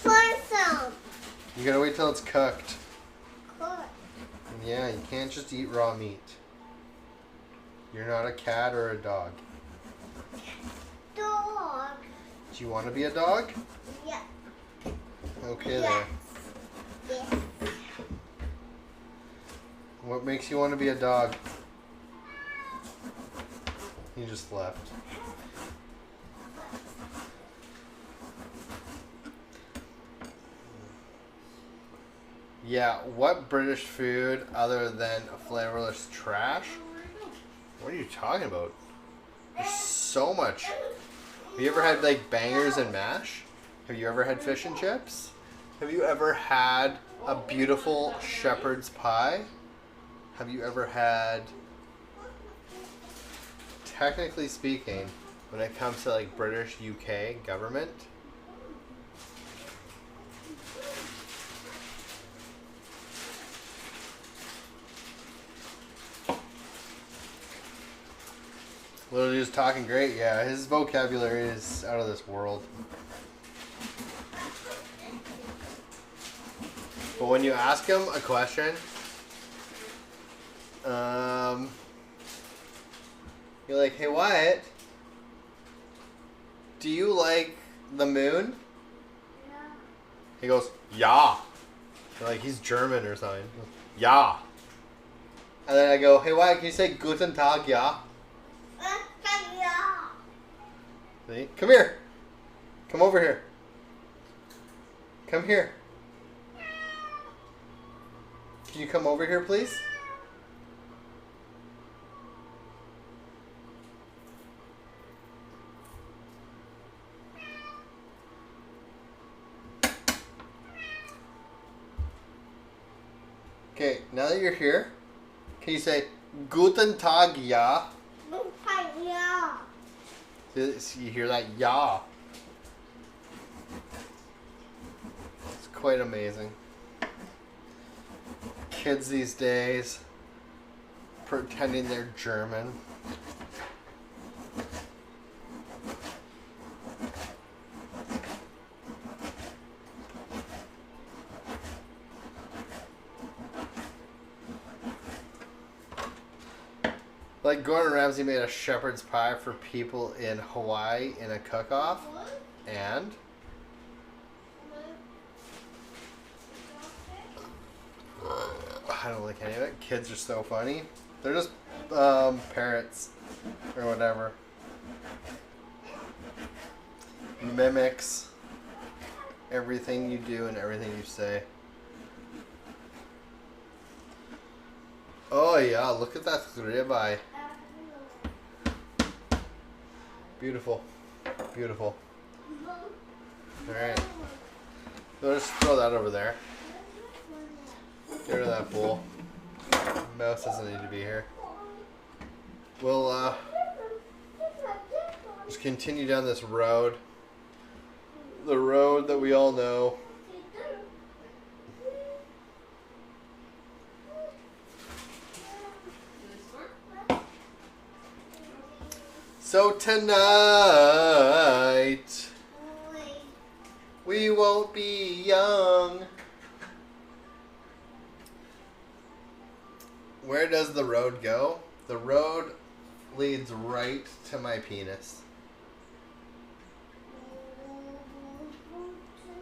C: Try some.
A: You gotta wait till it's cooked.
C: Cook.
A: Yeah, you can't just eat raw meat. You're not a cat or a dog.
C: Dog.
A: Do you want to be a dog?
C: Yeah.
A: Okay
C: Yes.
A: then.
C: Yes.
A: What makes you want to be a dog? He just left. Yeah, what British food other than flavorless trash? What are you talking about? There's so much. Have you ever had like bangers and mash? Have you ever had fish and chips? Have you ever had a beautiful shepherd's pie? Have you ever had, technically speaking, when it comes to like British UK government, Little dude's talking great, yeah. His vocabulary is out of this world. But when you ask him a question, you're like, hey Wyatt, do you like the moon?
C: Yeah.
A: He goes, yeah. You're like, he's German or something. He goes, yeah. And then I go, hey Wyatt, can you say Guten Tag, ja? See? Come here. Come over here. Come here. Can you come over here, please? Okay, now that you're here, can you say Guten Tag, ja?
C: Yeah.
A: So you hear that? Ja. It's quite amazing. Kids these days pretending they're German. Like Gordon Ramsay made a shepherd's pie for people in Hawaii in a cook-off, and I don't like any of it. Kids are so funny. They're just parrots or whatever. Mimics everything you do and everything you say. Oh yeah, look at that ribeye. Beautiful. Beautiful. Alright. So just throw that over there. Get rid of that bowl. Mouse doesn't need to be here. we'll just continue down this road. The road that we all know. So tonight, we won't be young. Where does the road go? The road leads right to my penis.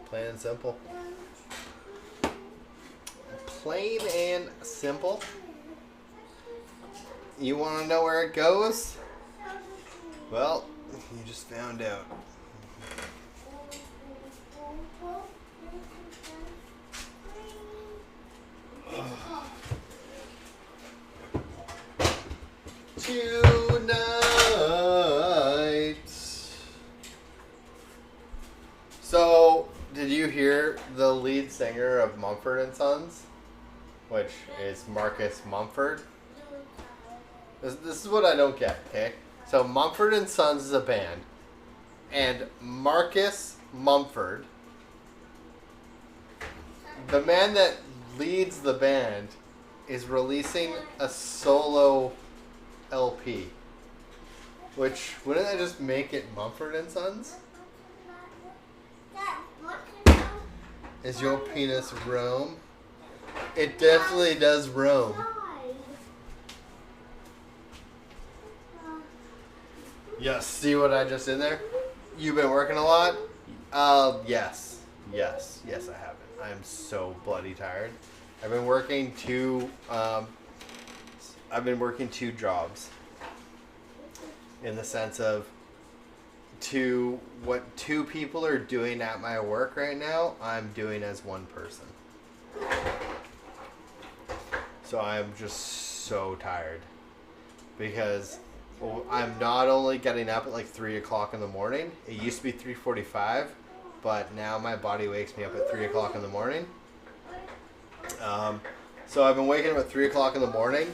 A: Plain and simple. Plain and simple. You want to know where it goes? Well, you just found out. Tonight. So, did you hear the lead singer of Mumford & Sons? Which is Marcus Mumford? This is what I don't get, okay? So, Mumford & Sons is a band. And Marcus Mumford, the man that leads the band, is releasing a solo LP. Which, wouldn't that just make it Mumford & Sons? Is your penis roam? It definitely does roam. Yes, see what I just did there? You've been working a lot? Yes. Yes, I haven't. I am so bloody tired. I've been working two jobs. In the sense of what two people are doing at my work right now, I'm doing as one person. So I'm just so tired. Because I'm not only getting up at like 3 o'clock in the morning. It used to be 3:45, but now my body wakes me up at 3 o'clock in the morning. So I've been waking up at 3 o'clock in the morning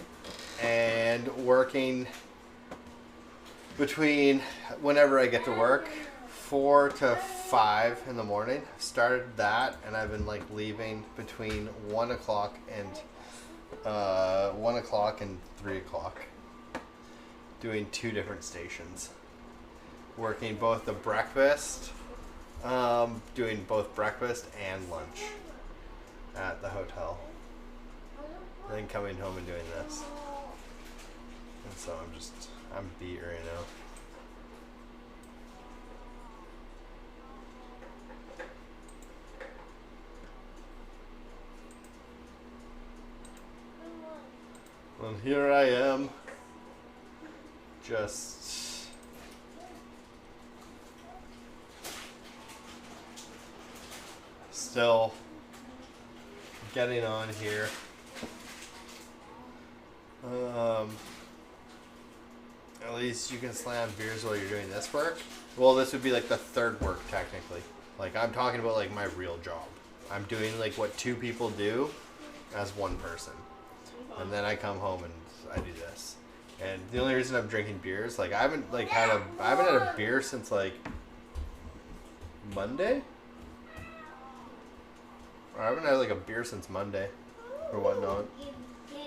A: and working between whenever I get to work, 4 to 5 in the morning. I've started that, and I've been like leaving between 1 o'clock and 3 o'clock. Doing 2 different stations. Working both the breakfast, doing both breakfast and lunch at the hotel. And then coming home and doing this. And so I'm beat right now. And here I am. Just still getting on here. At least you can slam beers while you're doing this work. Well, this would be like the third work technically. Like I'm talking about like my real job. I'm doing like what 2 people do as one person. And then I come home and I do this. And the only reason I'm drinking beers, like I haven't had a beer since like Monday. Or I haven't had like a beer since Monday or whatnot.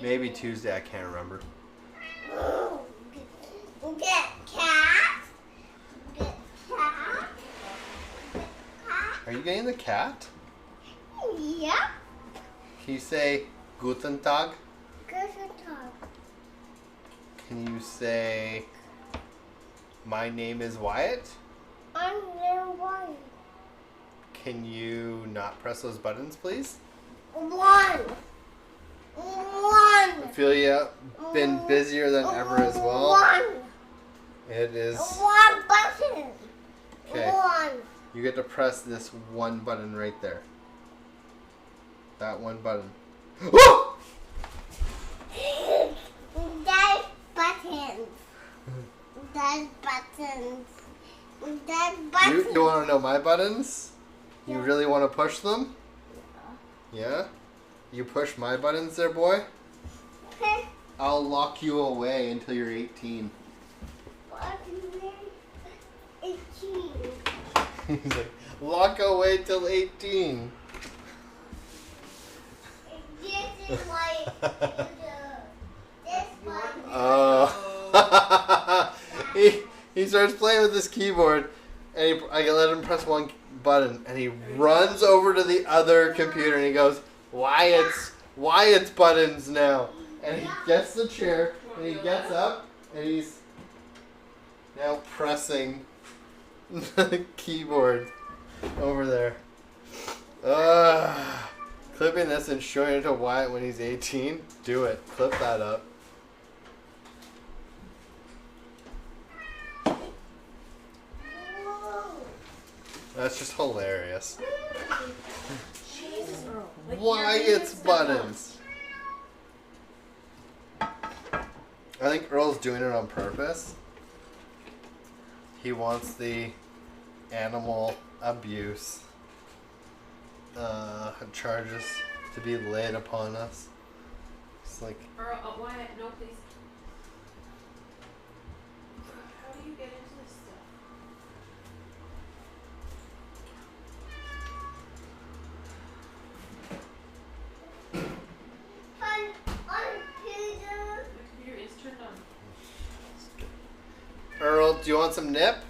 A: Maybe Tuesday, I can't remember.
C: Get cat. Get cat.
A: Are you getting the cat?
C: Yeah.
A: Can you say Guten Tag?
C: Guten Tag.
A: Can you say my name is Wyatt?
C: I'm the one.
A: Can you not press those buttons, please?
C: One.
A: I feel you been busier than ever as well.
C: One.
A: It is.
C: One button.
A: Okay.
C: One.
A: You get to press this one button right there. That one button. Oh!
C: There's buttons. There's buttons. There's buttons.
A: You want to know my buttons? You really want to push them? Yeah? You push my buttons there, boy? I'll lock you away until you're 18.
C: What do you mean? 18.
A: He's like, lock away till 18.
C: This is why you do. This one.
A: Oh. he starts playing with this keyboard, and I let him press one button, and he runs over to the other computer, and he goes, Wyatt's buttons now. And he gets the chair, and he gets up, and he's now pressing the keyboard over there. Clipping this and showing it to Wyatt when he's 18. Do it. Clip that up.
C: Whoa.
A: That's just hilarious.
B: Jesus, Earl. Like, you're
A: Wyatt's
B: making
A: buttons. I think Earl's doing it on purpose. He wants the animal abuse charges to be laid upon us. It's like,
B: Earl, Wyatt, no, please. How do you get into this stuff?
C: Fun on computer.
B: The computer is turned on.
A: Earl, do you want some nip?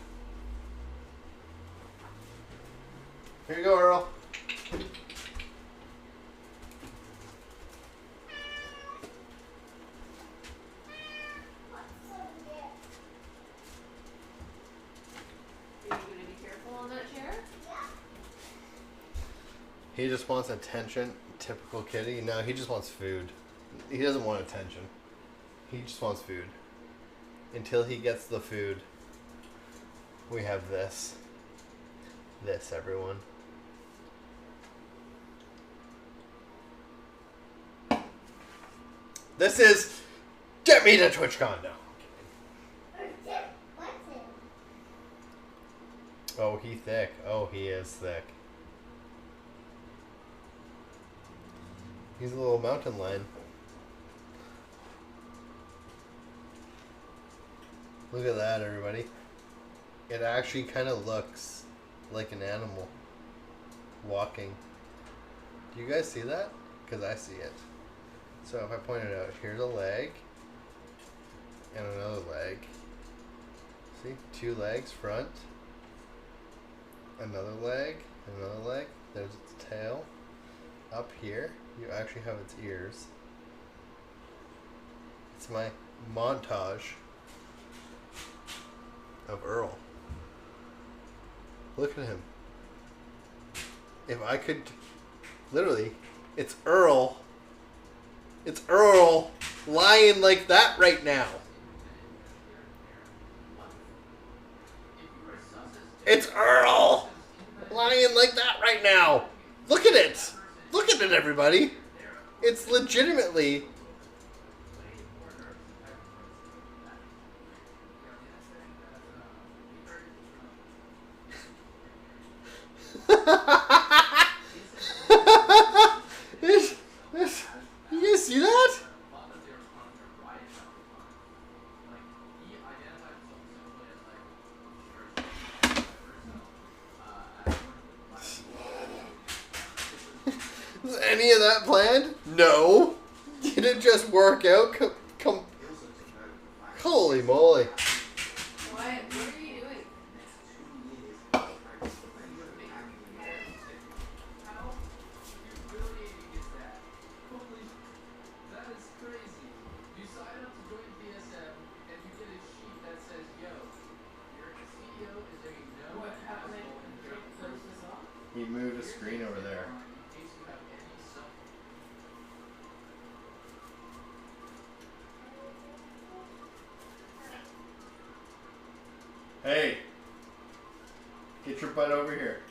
A: Here you go, Earl.
B: Are you gonna be careful on that chair?
A: He just wants attention. Typical kitty. No, he just wants food. He doesn't want attention. He just wants food. Until he gets the food, we have this. This, everyone. This is Get Me to TwitchCon now.
C: What's it?
A: Oh, he thick. Oh, he is thick. He's a little mountain lion. Look at that, everybody. It actually kind of looks like an animal walking. Do you guys see that? Because I see it. So if I point it out, here's a leg and another leg. See? 2 legs front. Another leg. Another leg. There's its tail. Up here, you actually have its ears. It's my montage of Earl. Look at him. If I could, literally, it's Earl. It's Earl lying like that right now. It's Earl lying like that right now. Look at it. Look at it, everybody. It's legitimately. You guys see that? Was any of that planned? No. Did it just work out? Holy moly.
B: Wyatt, what are you doing? What happened? Close this off?
A: He moved a screen over there. Hey, get your butt over here.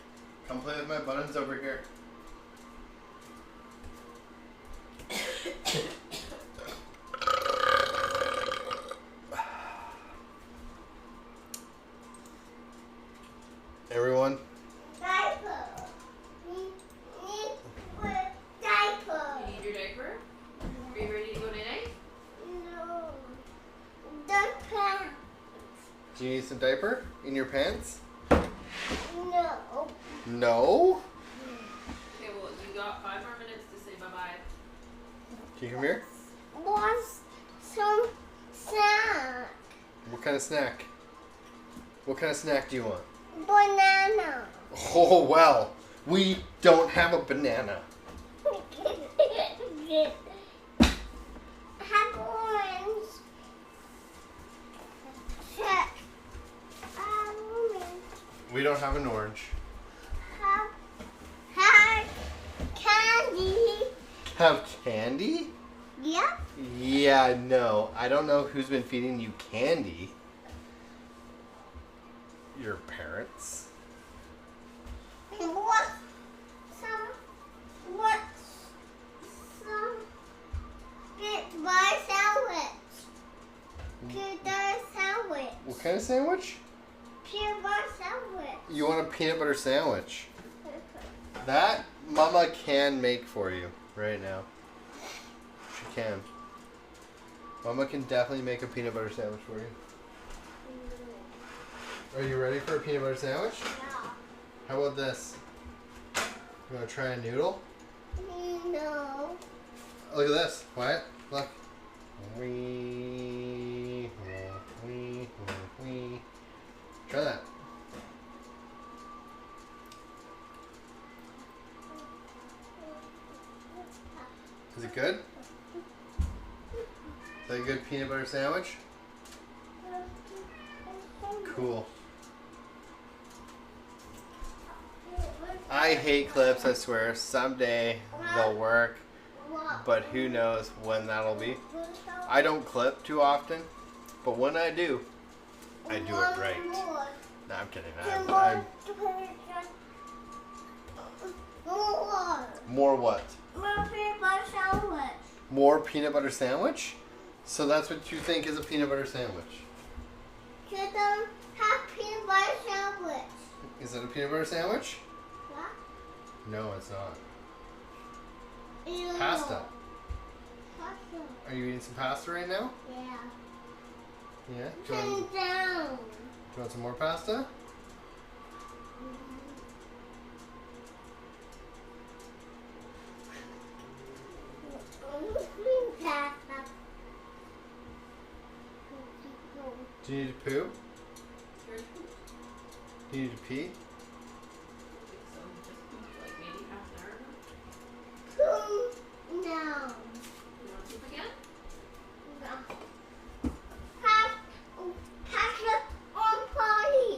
A: Come play with my buttons over here. Everyone,
C: Diaper. Diaper.
B: You need your diaper? Are you ready to go night-night?
C: No.
A: Do you need some diaper in your pants?
C: No.
A: No?
B: Okay, well, you got 5 more minutes to say bye-bye.
A: Can you come here?
C: What's some snack?
A: What kind of snack? What kind of snack do you want?
C: Banana.
A: Oh, well, we don't have a banana.
C: Have orange. Check.
A: We don't have an orange.
C: Have candy.
A: Have candy?
C: Yep.
A: Yeah, no. I don't know who's been feeding you candy. Your parents?
C: Some get by sandwich. Peanut butter sandwich.
A: What kind of sandwich?
C: Peanut butter sandwich.
A: You want a peanut butter sandwich. That Mama can make for you right now. She can. Mama can definitely make a peanut butter sandwich for you. Are you ready for a peanut butter sandwich?
C: Yeah.
A: How about this? You want to try a noodle?
C: No.
A: Look at this. Wyatt, look. Wee, wee, wee. Try that. Is it good? Is that a good peanut butter sandwich? Cool. I hate clips, I swear. Someday they'll work, but who knows when that'll be. I don't clip too often, but when I do it right. No, I'm kidding. More what?
C: More peanut butter sandwich.
A: More peanut butter sandwich? So that's what you think is a peanut butter sandwich?
C: Should them have peanut butter sandwich?
A: Is it a peanut butter sandwich?
C: Yeah.
A: No, it's not.
C: Ew.
A: Pasta.
C: Pasta.
A: Are you eating some pasta right now?
C: Yeah.
A: Yeah? Do
C: Turn
A: you
C: it down.
A: want some more pasta?
C: Pasta.
A: Do you need to poo?
B: Yours?
A: Do you need to pee?
B: So just like maybe half an hour ago.
C: No.
B: You want to poop again?
C: Pasta on Potty.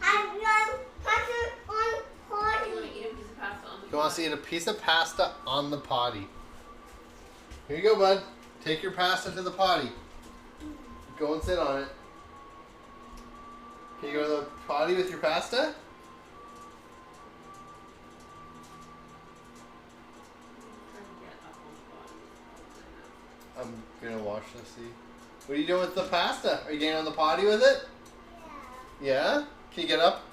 C: I've done pasta on
B: You
C: Potty.
B: want to eat a piece of pasta on the
A: He wants to eat a piece of pasta on the potty. Here you go, bud. Take your pasta to the potty. Go and sit on it. Can you go to the potty with your pasta? I'm gonna wash this. See. What are you doing with the pasta? Are you getting on the potty with it? Yeah? Can you get up?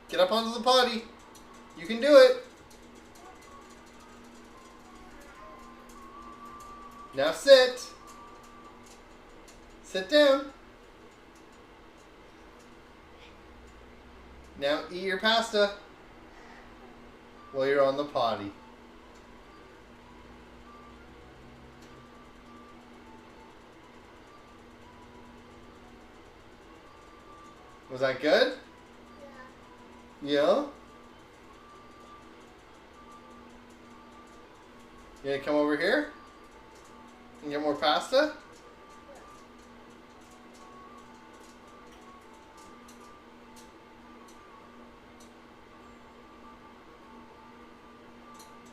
A: Get up onto the potty. You can do it. Now sit. Sit down. Now eat your pasta while you're on the potty. Was that good? Yeah? You gonna come over here and get more pasta?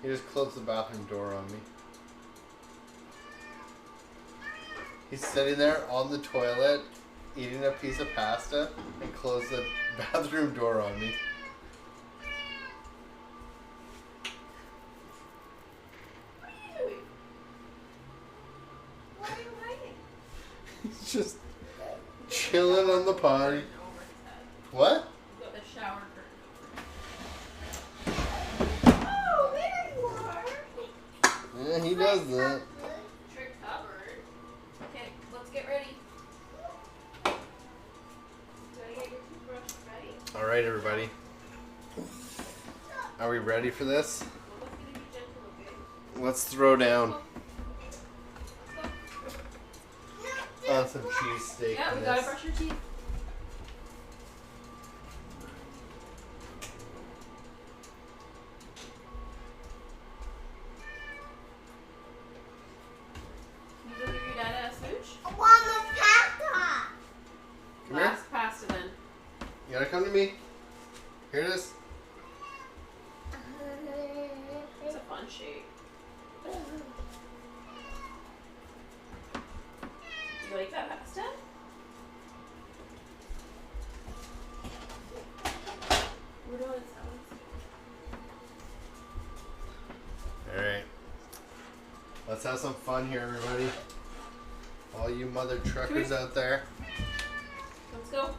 A: He just closed the bathroom door on me. He's sitting there on the toilet, eating a piece of pasta, and closed the bathroom door on me.
B: What are you doing? Why are you hiding?
A: He's just chilling on the potty.
B: Over his head.
A: What?
B: You've got the shower curtain over.
C: Oh, there you are.
A: Yeah, he does that.
B: Trick covered. Okay, let's get ready.
A: Alright, everybody. Are we ready for this? Let's throw down on some cheesesteak.
B: Yeah, we gotta brush your teeth. Can you go give your dad a smooch?
C: I want the pasta.
A: Come here.
B: Last pasta then.
A: You gotta come to me. Here it is.
B: It's a fun shape. You like that pasta? We're doing salads.
A: Alright. Let's have some fun here, everybody. All you mother truckers out there.
B: Let's go.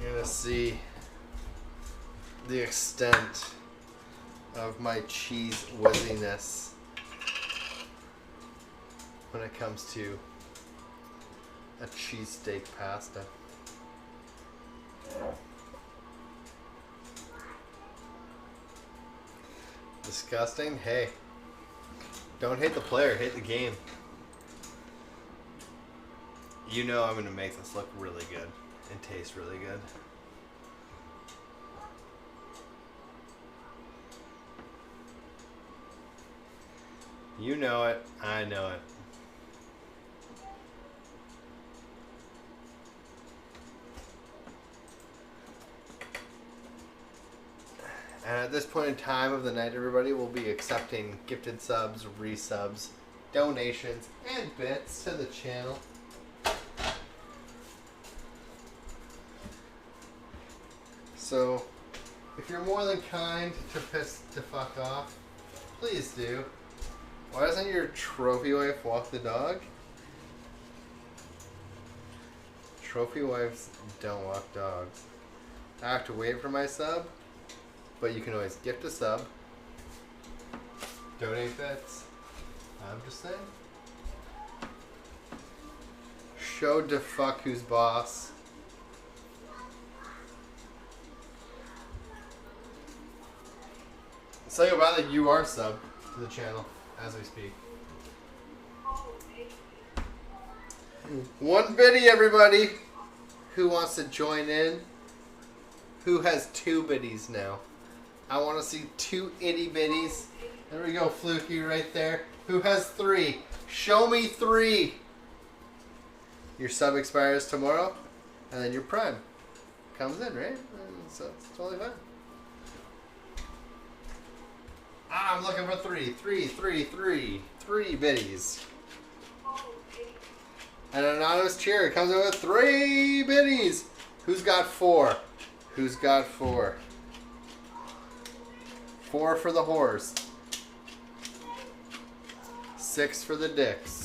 A: You're gonna see the extent of my cheese whizziness when it comes to a cheesesteak pasta. Disgusting? Hey, don't hate the player, hate the game. You know I'm gonna make this look really good and taste really good. You know it, I know it. And at this point in time of the night, everybody will be accepting gifted subs, resubs, donations, and bits to the channel. So, if you're more than kind to piss the fuck off, please do. Why doesn't your trophy wife walk the dog? Trophy wives don't walk dogs. I have to wait for my sub, but you can always gift a sub, donate bits. I'm just saying. Show the fuck who's boss. Say about it, you are sub to the channel as we speak. One biddy, everybody. Who wants to join in? Who has 2 biddies now? I want to see 2 itty bitties. There we go, Fluky right there. Who has 3? Show me 3. Your sub expires tomorrow, and then your prime comes in, right? So it's totally fine. I'm looking for 3. 3 biddies. An anonymous cheer comes in with 3 biddies. Who's got 4? Who's got 4? 4 for the horse. 6 for the dicks.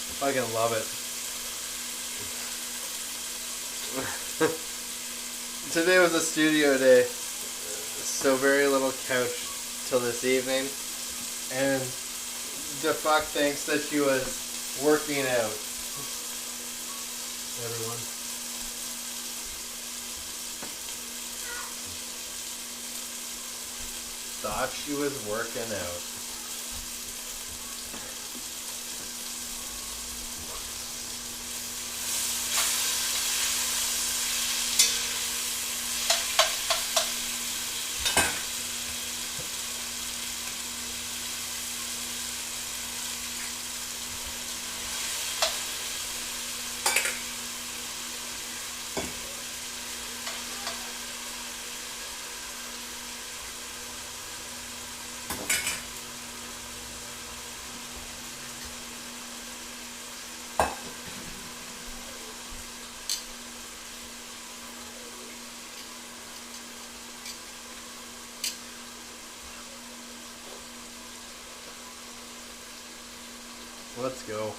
A: I fucking love it. Today was a studio day, so very little couch till this evening, and the fuck thinks that she was working out. Everyone. Thought she was working out. Let's go.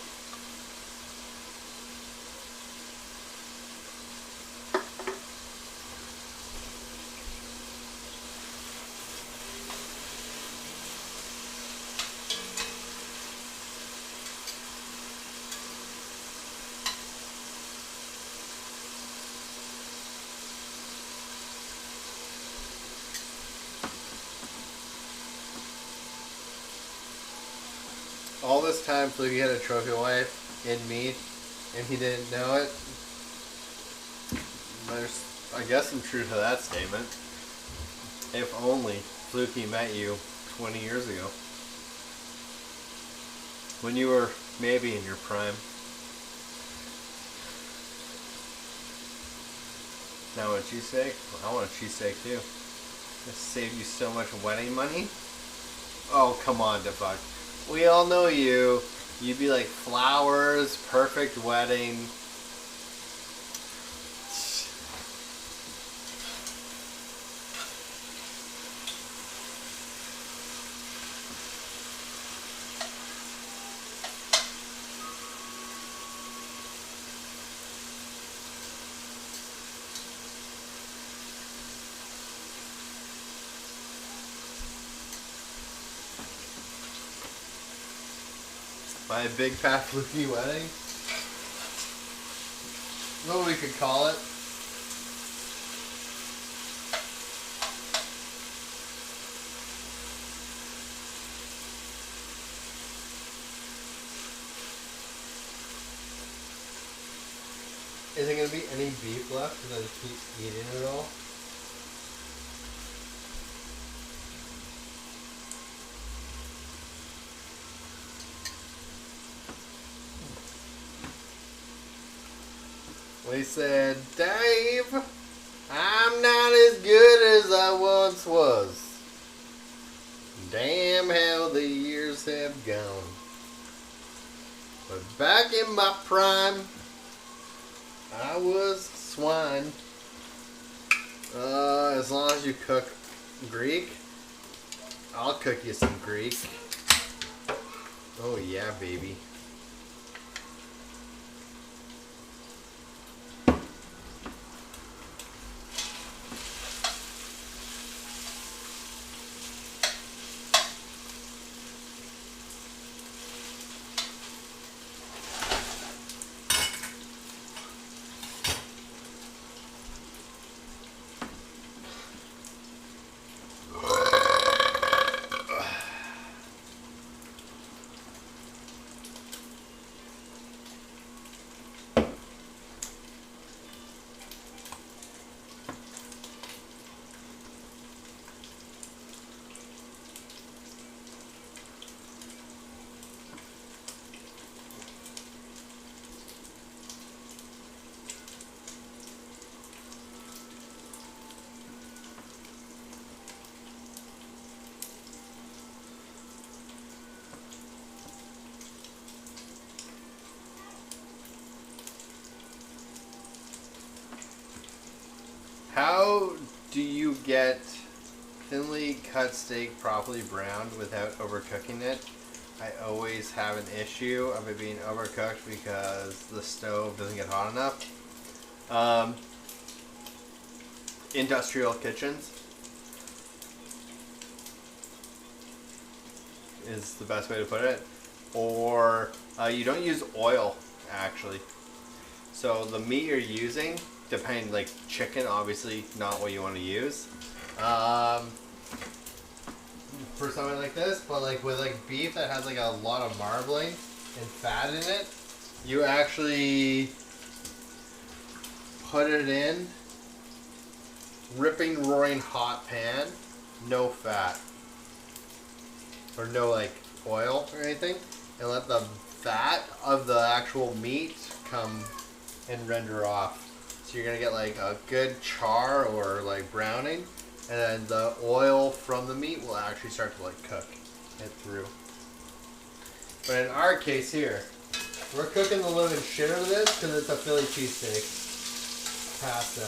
A: All this time, Fluky had a trophy wife in me, and he didn't know it. There's, I guess, some truth to that statement. If only Fluky met you 20 years ago, when you were maybe in your prime. Now a cheesesteak? I want a cheesesteak too. This saved you so much wedding money. Oh, come on, DeFuck. We all know you. You'd be like flowers, perfect wedding. My big fat fluky wedding. What we could call it. Is there gonna be any beef left? Because I keep eating it all. They said, Dave, I'm not as good as I once was. Damn how the years have gone. But back in my prime, I was swine. As long as you cook Greek, I'll cook you some Greek. Oh yeah, baby. How do you get thinly cut steak properly browned without overcooking it? I always have an issue of it being overcooked because the stove doesn't get hot enough. Industrial kitchens is the best way to put it. Or you don't use oil, actually. So the meat you're using, depending, like chicken, obviously not what you want to use for something like this, but like with like beef that has like a lot of marbling and fat in it, you actually put it in ripping roaring hot pan, no fat or no like oil or anything, and let the fat of the actual meat come and render off. So you're gonna get like a good char or like browning, and then the oil from the meat will actually start to like cook it through. But in our case here, we're cooking the living shit out of this because it's a Philly cheesesteak pasta.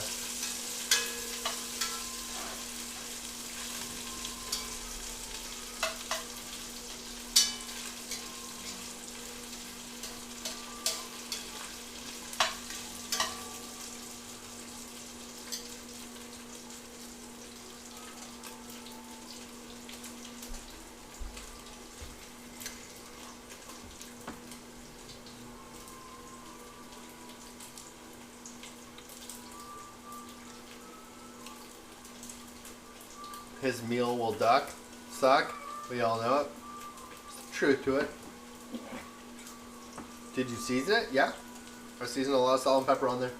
A: his meal will suck. We all know it. There's truth to it. Did you season it? Yeah. I seasoned a lot of salt and pepper on there.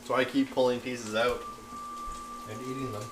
A: So I keep pulling pieces out and eating them.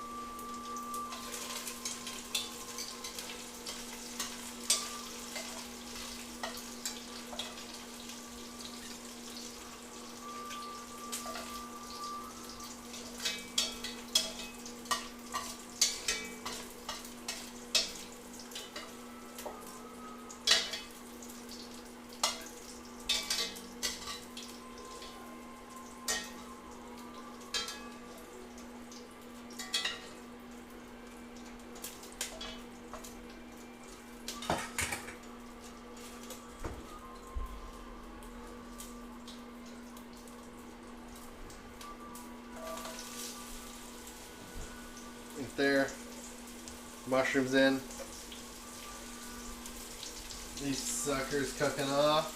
A: There, mushrooms in. These suckers cooking off.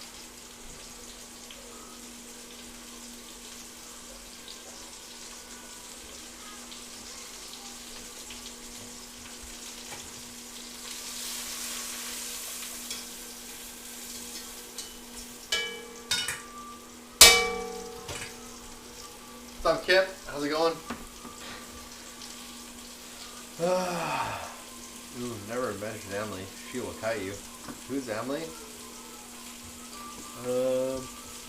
A: What's up, Kip? How's it going? Ooh, never mentioned Emily. She will cut you. Who's Emily?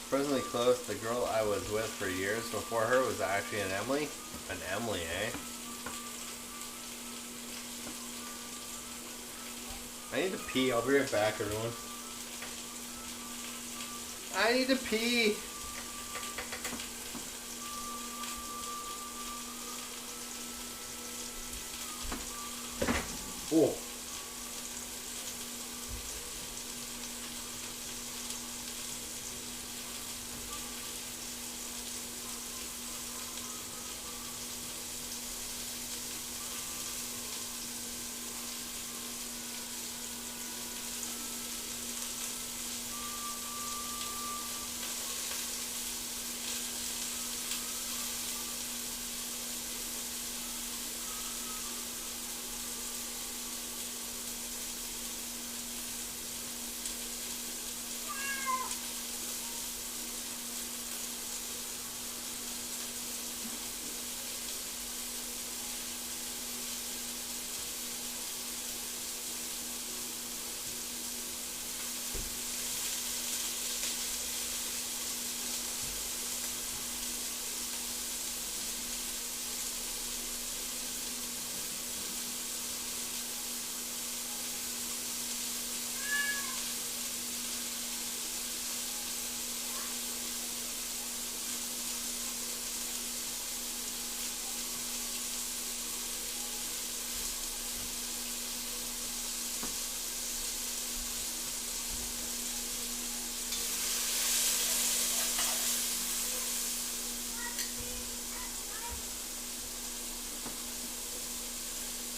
A: Presently close. The girl I was with for years before her was actually an Emily. An Emily, eh? I need to pee. I'll be right back, everyone. I need to pee. Oh.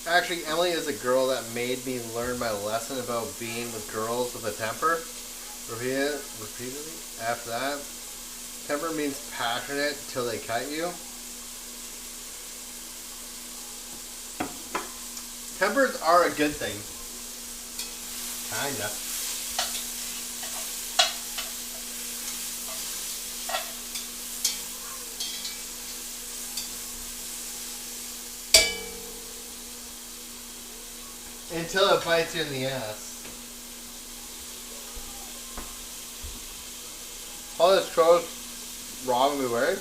A: Actually, Emily is a girl that made me learn my lesson about being with girls with a temper. Repeat it repeatedly. After that, temper means passionate till they cut you. Tempers are a good thing. Kinda. Until it bites you in the ass. All this toast wrong we wear.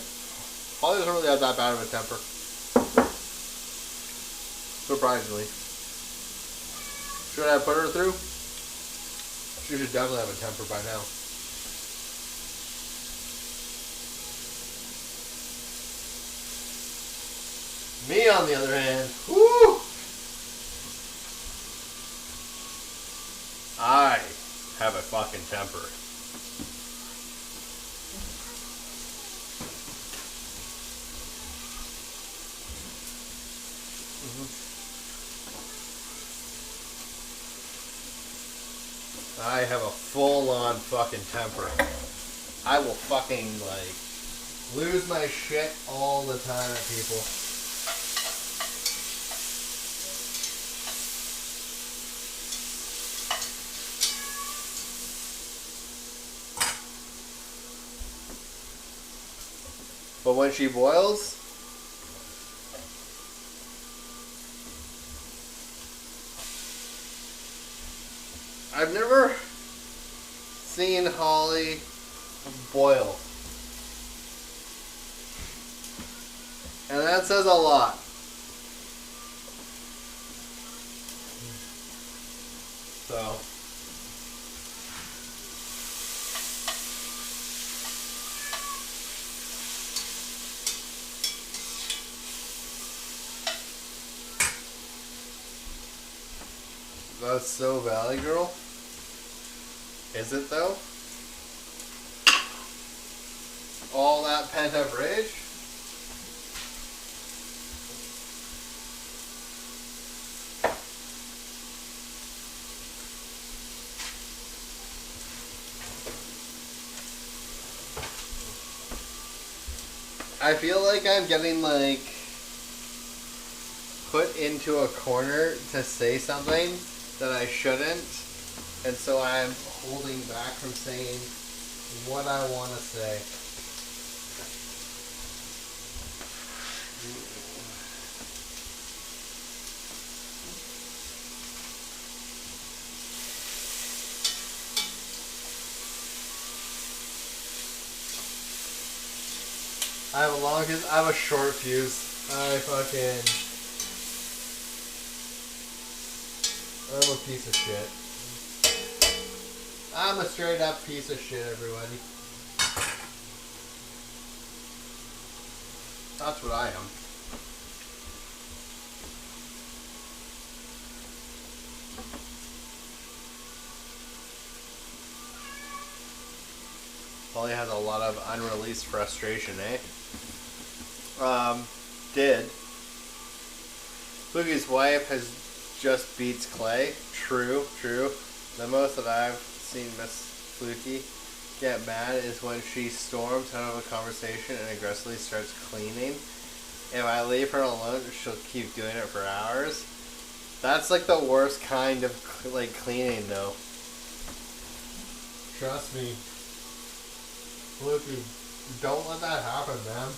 A: Holly doesn't really have that bad of a temper. Surprisingly. Should I put her through? She should definitely have a temper by now. Me, on the other hand, whoo! I have a fucking temper. I have a full-on fucking temper. I will fucking, like, lose my shit all the time at people. But when she boils, I've never seen Holly boil. And that says a lot. So. That's so Valley Girl. Is it though? All that pent up rage? I feel like I'm getting like put into a corner to say something that I shouldn't, and so I'm holding back from saying what I want to say. I have a short fuse. I'm a piece of shit. I'm a straight up piece of shit, everybody. That's what I am. Holly has a lot of unreleased frustration, eh? Boogie's wife has just beats Clay. True. The most that I've seen Miss Fluky get mad is when she storms out of a conversation and aggressively starts cleaning. If I leave her alone, she'll keep doing it for hours. That's like the worst kind of like cleaning, though. Trust me, Fluky, don't let that happen, man.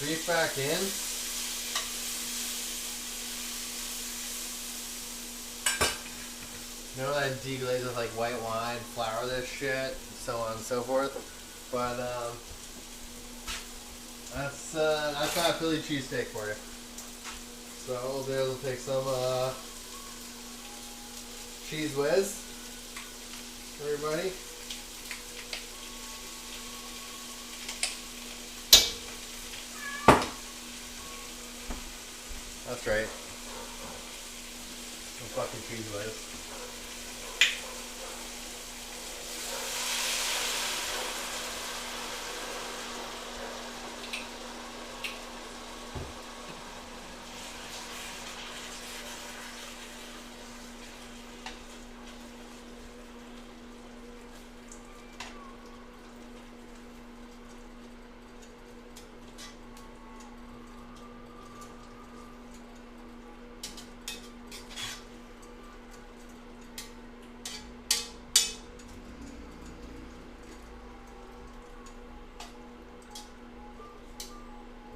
A: Beef back in. You know that I deglaze with like white wine, flour this shit, so on and so forth. But that's not Philly cheesesteak for you. So what we'll do is we'll take some cheese whiz, everybody. That's right. Some fucking cheese whiz.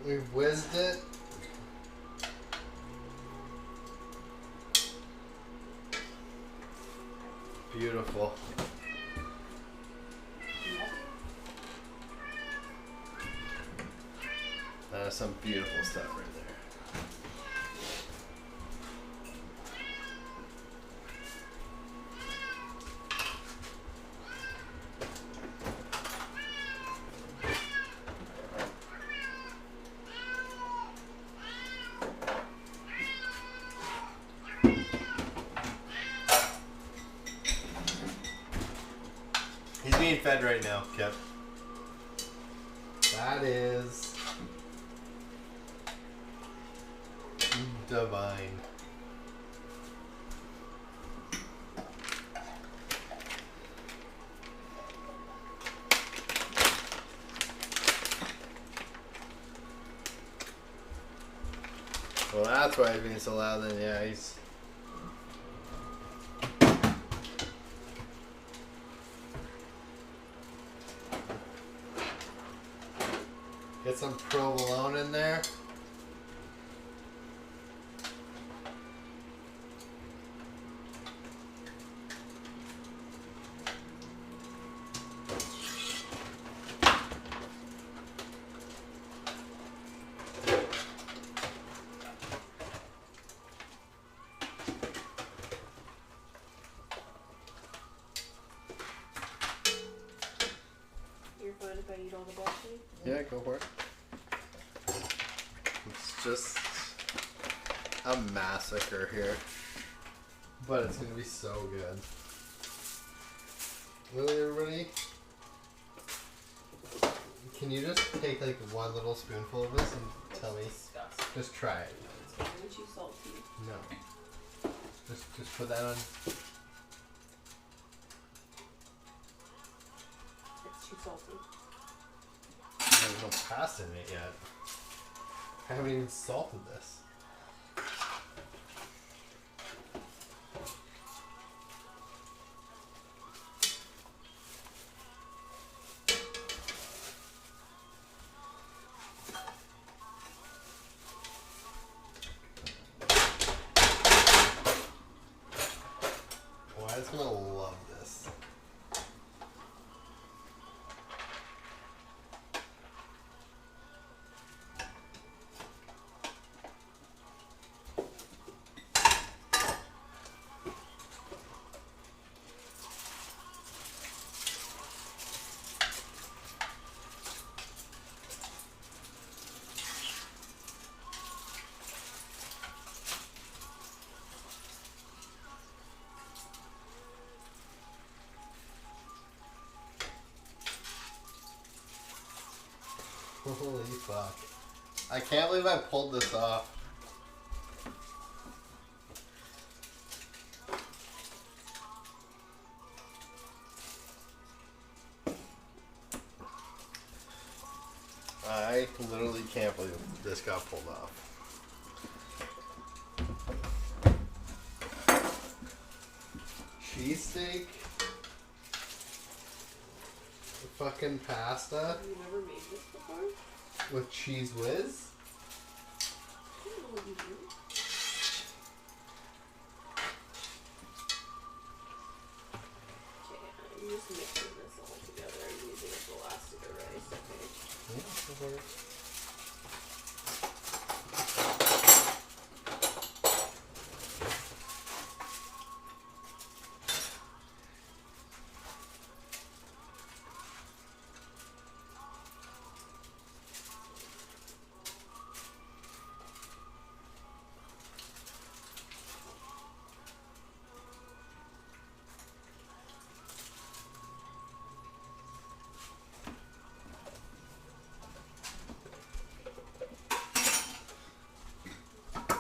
A: We've whizzed it. Beautiful. That is some beautiful stuff right there. He's being fed right now, Kip. That is divine. Well, that's why he's being so loud then. Yeah, he's... Get some provolone in there.
B: You're fine if I eat all the broccoli?
A: Yeah, go for it. It's just a massacre here. But it's gonna be so good. Really, everybody? Can you just take like one little spoonful of this and tell me?
B: Disgusting.
A: Just try it.
B: It's way too salty.
A: No. Just put that on.
B: It's too salty.
A: There's no pasta in it yet. I haven't even salted this. Wyatt's gonna love this. Holy fuck. I can't believe I pulled this off. I literally can't believe this got pulled off. Cheesesteak. Fucking pasta
B: Have you never made this before?
A: with cheese whiz.
B: I don't know what you do. Okay, I'm just mixing this all together and using a glass of the rice, okay?
A: Yeah, go for it.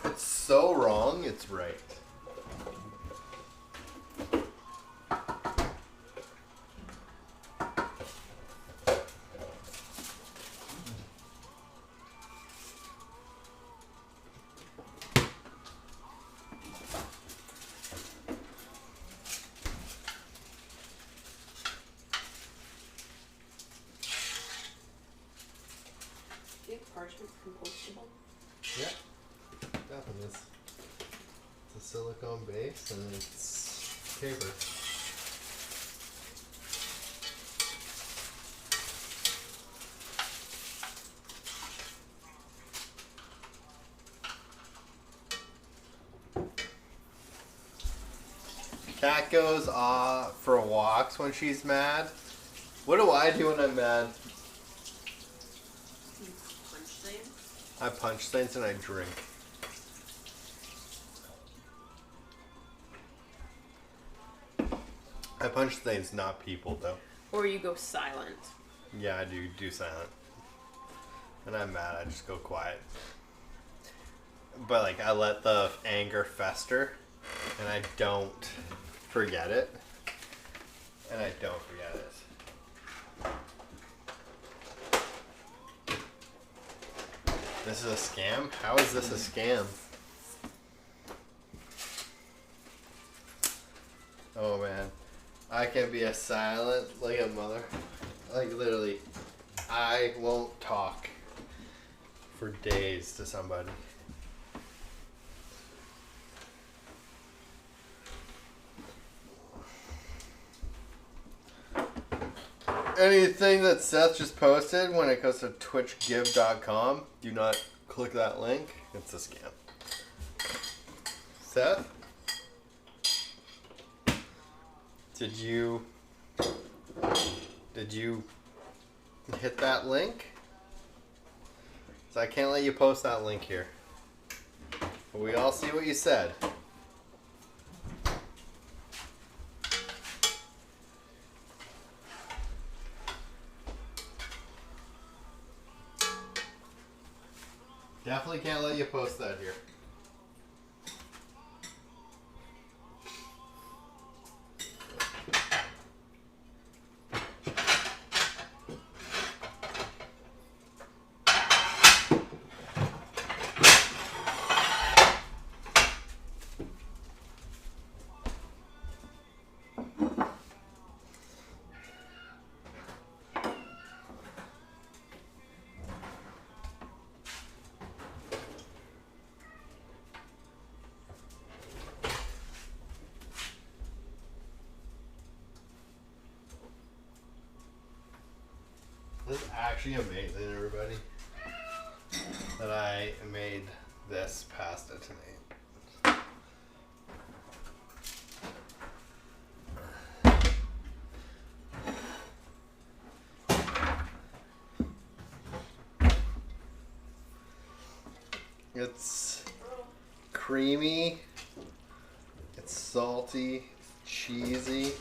A: It's so wrong, it's right.
B: Do you have parchment compostable?
A: Yeah, definitely. It's a silicone base and it's paper. Cat goes for walks when she's mad. What do I do when I'm mad?
B: You punch things?
A: I punch things and I drink. I punch things, not people, though.
B: Or you go silent.
A: Yeah, I do silent. and I'm mad, I just go quiet. But like I let the anger fester, and I don't forget it. And I don't forget it. This is a scam? How is this a scam? Oh man. I can be a silent like a mother. Like literally, I won't talk for days to somebody. Anything that Seth just posted when it goes to twitchgive.com, do not click that link. It's a scam. Seth? Did you hit that link? So I can't let you post that link here. But we all see what you said. Definitely can't let you post that here. This is actually amazing, everybody, that I made this pasta tonight. It's creamy, it's salty, it's cheesy.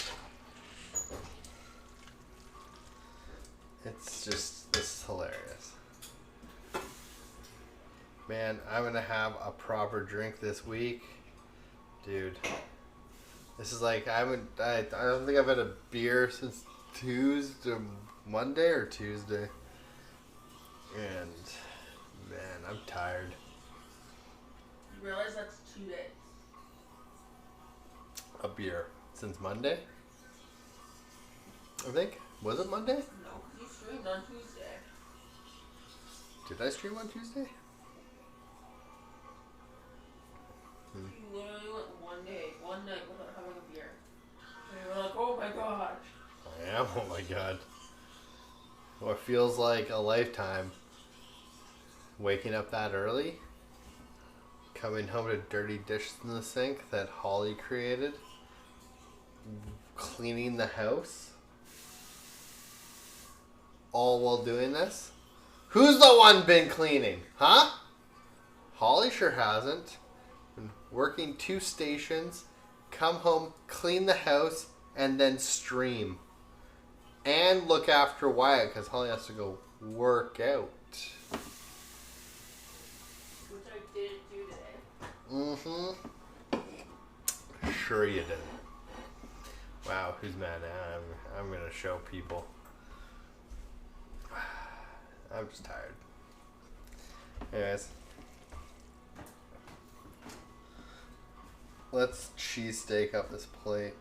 A: It's just, this is hilarious. Man, I'm gonna have a proper drink this week. Dude. This is like, I don't think I've had a beer since Monday or Tuesday. And, man, I'm tired.
B: You realize that's 2 days.
A: A beer since Monday? I think. Was it Monday?
B: No, you streamed on Tuesday.
A: Did I stream on Tuesday?
B: You literally went one night without having a beer. And you were like, oh my gosh.
A: I am, oh my god. What feels like a lifetime. Waking up that early. Coming home to dirty dishes in the sink that Holly created. Cleaning the house. All while doing this? Who's the one been cleaning? Huh? Holly sure hasn't. Been working 2 stations, come home, clean the house, and then stream. And look after Wyatt, because Holly has to go work out.
B: Which I didn't do today.
A: Mm-hmm. Sure you didn't. Wow, who's mad now? I'm gonna show people. I'm just tired. Anyways. Let's cheesesteak up this plate.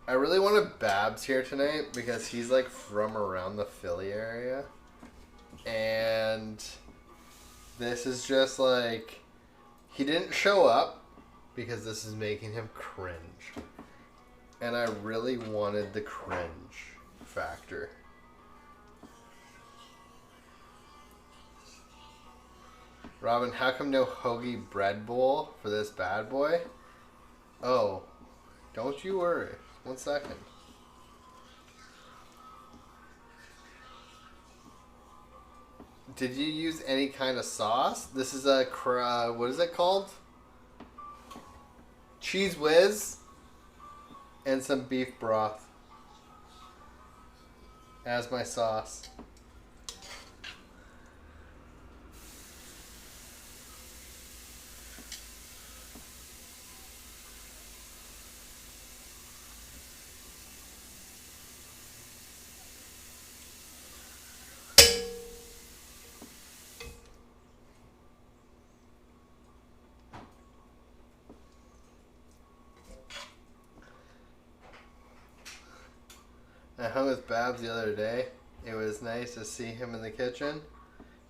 A: I really wanted Babs here tonight because he's like from around the Philly area. And this is just like, he didn't show up because this is making him cringe. And I really wanted the cringe factor. Robin, how come no hoagie bread bowl for this bad boy? Oh, don't you worry. 1 second. Did you use any kind of sauce? This is a, what is it called? Cheese whiz and some beef broth as my sauce. I hung with Babs the other day. It was nice to see him in the kitchen.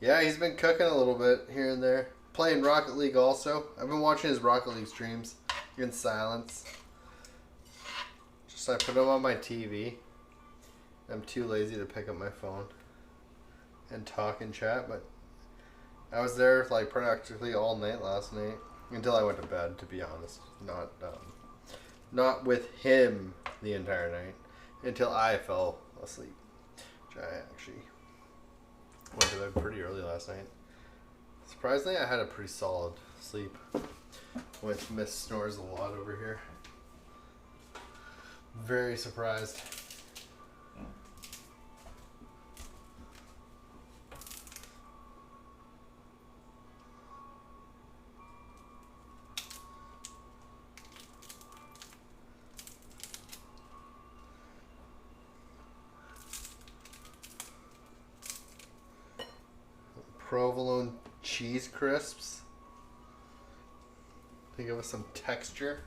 A: Yeah, he's been cooking a little bit here and there. Playing Rocket League also. I've been watching his Rocket League streams in silence. Just I put him on my TV. I'm too lazy to pick up my phone and talk and chat, but I was there like practically all night last night until I went to bed, to be honest. Not with him the entire night until I fell asleep. Which I actually went to bed pretty early last night. Surprisingly, I had a pretty solid sleep. Which Miss snores a lot over here. Very surprised. Provolone cheese crisps. To give us some texture.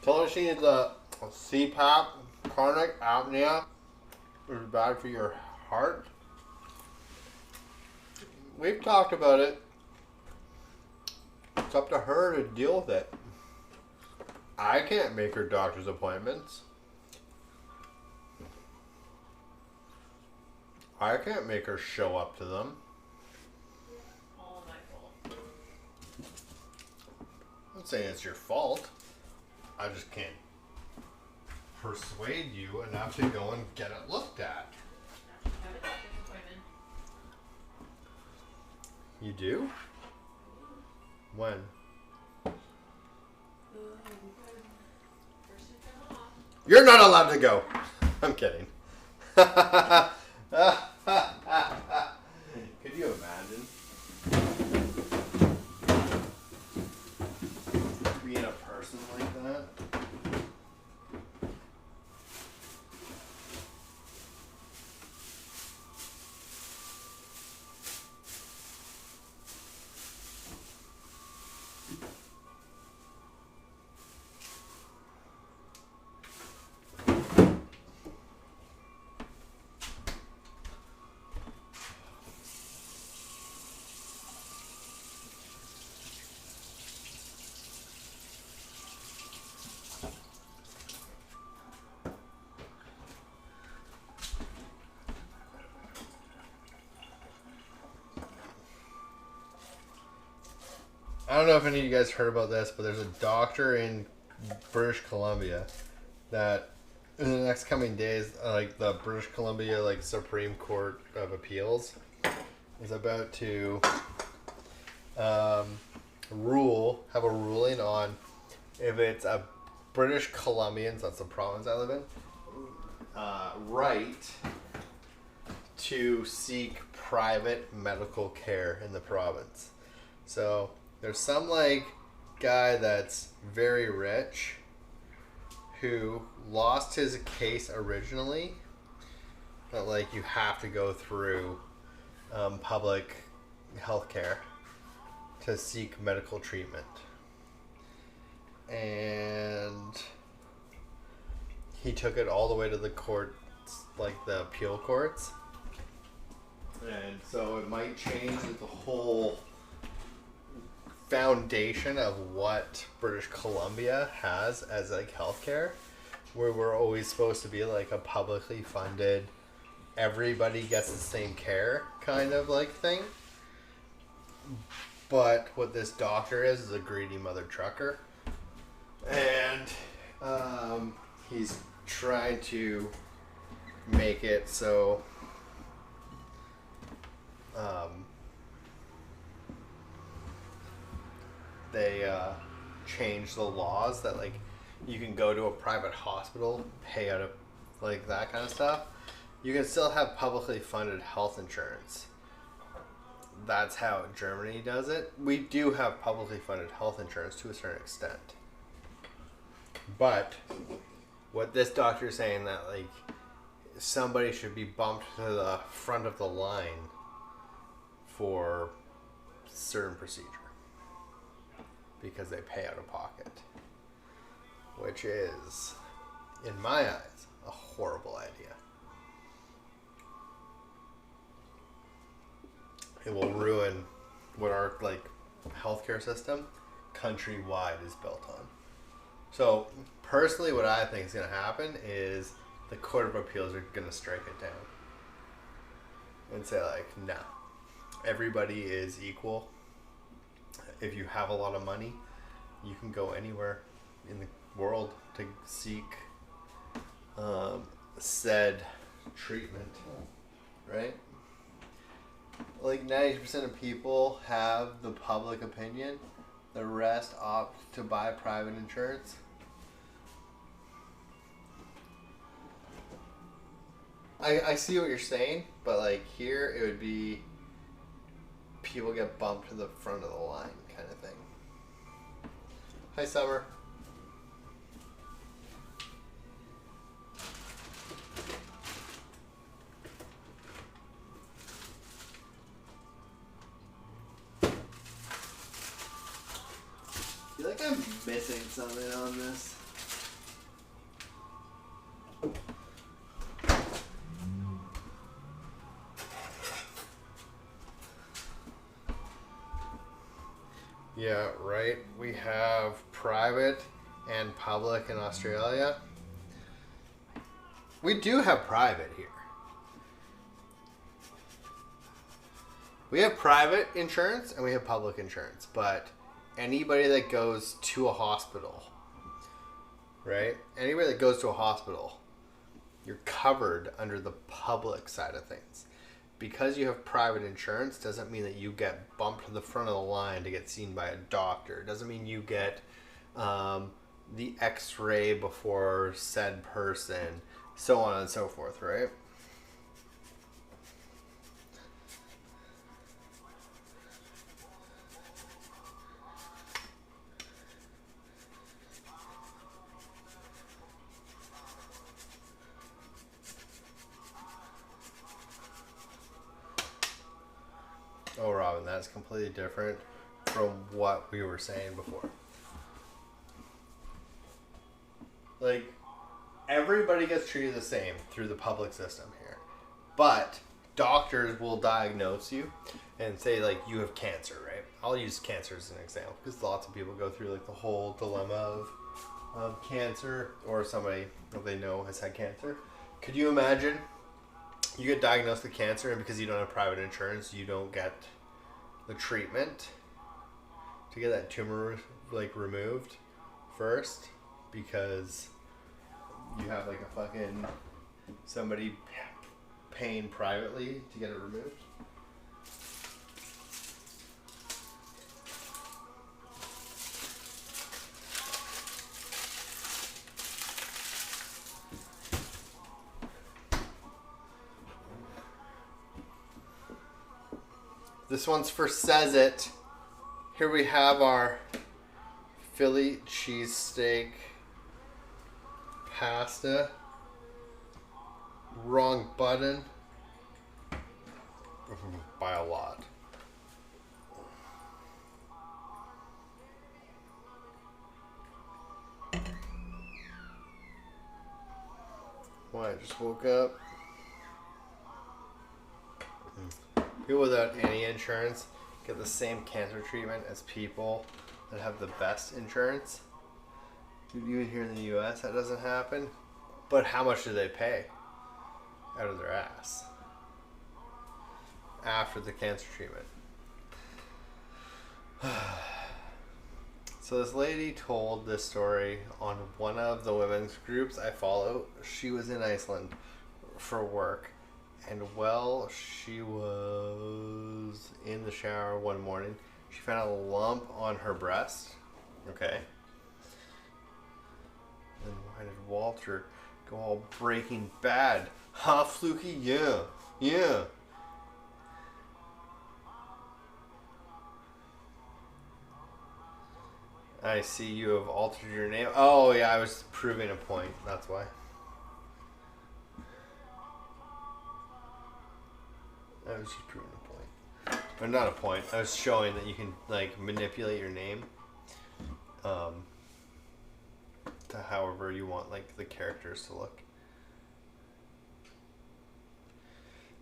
A: Tell her she needs a CPAP, chronic apnea, which is bad for your heart. We've talked about it. It's up to her to deal with it. I can't make her doctor's appointments. I can't make her show up to them.
B: All my fault.
A: I'm not saying it's your fault. I just can't persuade you enough to go and get it looked at.
B: Have a doctor's appointment.
A: You do? When?
B: First week I'm off.
A: You're not allowed to go. I'm kidding. Could you imagine being a person like that? I don't know if any of you guys heard about this, but there's a doctor in British Columbia that in the next coming days, like the British Columbia like Supreme Court of Appeals is about to have a ruling on if it's a British Columbian, so that's the province I live in, right to seek private medical care in the province. So there's some like guy that's very rich who lost his case originally, but like you have to go through public health care to seek medical treatment. And he took it all the way to the courts, like the appeal courts. And so it might change the whole foundation of what British Columbia has as like healthcare, where we're always supposed to be like a publicly funded, everybody gets the same care kind of like thing. But what this doctor is a greedy mother trucker, and he's trying to make it so they change the laws that like you can go to a private hospital, pay out of like that kind of stuff, You can still have publicly funded health insurance. That's how Germany does it. We do have publicly funded health insurance to a certain extent. But what this doctor is saying that like somebody should be bumped to the front of the line for certain procedure because they pay out of pocket, which is, in my eyes, a horrible idea. It will ruin what our like healthcare system countrywide is built on. So personally, what I think is going to happen is the Court of Appeals are going to strike it down and say like, no, everybody is equal. If you have a lot of money, you can go anywhere in the world to seek said treatment, right? Like 90% of people have the public opinion. The rest opt to buy private insurance. I see what you're saying, but like here it would be people get bumped to the front of the line kind of thing. Hi, Summer. I feel like I'm missing something on this. Yeah, right. We have private and public in Australia. We do have private here. We have private insurance and we have public insurance, but anybody that goes to a hospital, right? Anybody that goes to a hospital, you're covered under the public side of things. Because you have private insurance doesn't mean that you get bumped to the front of the line to get seen by a doctor. It doesn't mean you get the x-ray before said person, so on and so forth, right? Oh, Robin, that's completely different from what we were saying before. Like, everybody gets treated the same through the public system here. But doctors will diagnose you and say, like, you have cancer, right? I'll use cancer as an example because lots of people go through, like, the whole dilemma of cancer or somebody that they know has had cancer. Could you imagine you get diagnosed with cancer and because you don't have private insurance, you don't get the treatment to get that tumor, like, removed first because you have, like, a fucking somebody paying privately to get it removed? This one's for Says It. Here we have our Philly cheesesteak pasta. Wrong button. By a lot. Why, I just woke up. People without any insurance get the same cancer treatment as people that have the best insurance. Even here in the US, that doesn't happen. But how much do they pay out of their ass after the cancer treatment? So this lady told this story on one of the women's groups I follow. She was in Iceland for work. And while she was in the shower one morning, she found a lump on her breast. Okay. And why did Walter Go all Breaking Bad. Ha, Fluky? Yeah. Yeah. I see you have altered your name. Oh, yeah, I was proving a point. That's why. I was just proving a point. Or not a point. I was showing that you can, like, manipulate your name. To however you want, like, the characters to look.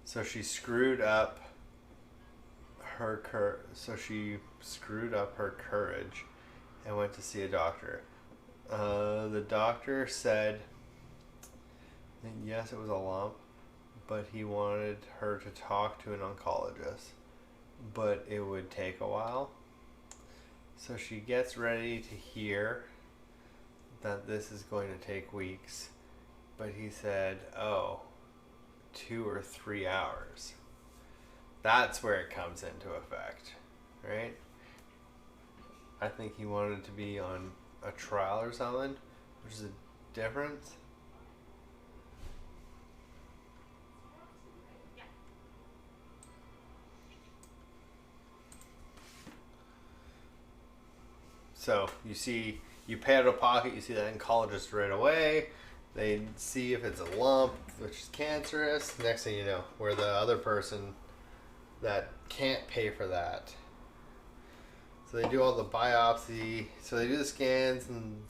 A: So she screwed up her courage and went to see a doctor. The doctor said that yes, it was a lump, but he wanted her to talk to an oncologist, but it would take a while. So she gets ready to hear that this is going to take weeks, but he said, 2 or 3 hours. That's where it comes into effect, right? I think he wanted to be on a trial or something, which is a difference. So you pay out of pocket, you see the oncologist right away. They see if it's a lump, which is cancerous. Next thing you know, we're the other person that can't pay for that. So they do all the biopsy. So they do the scans, and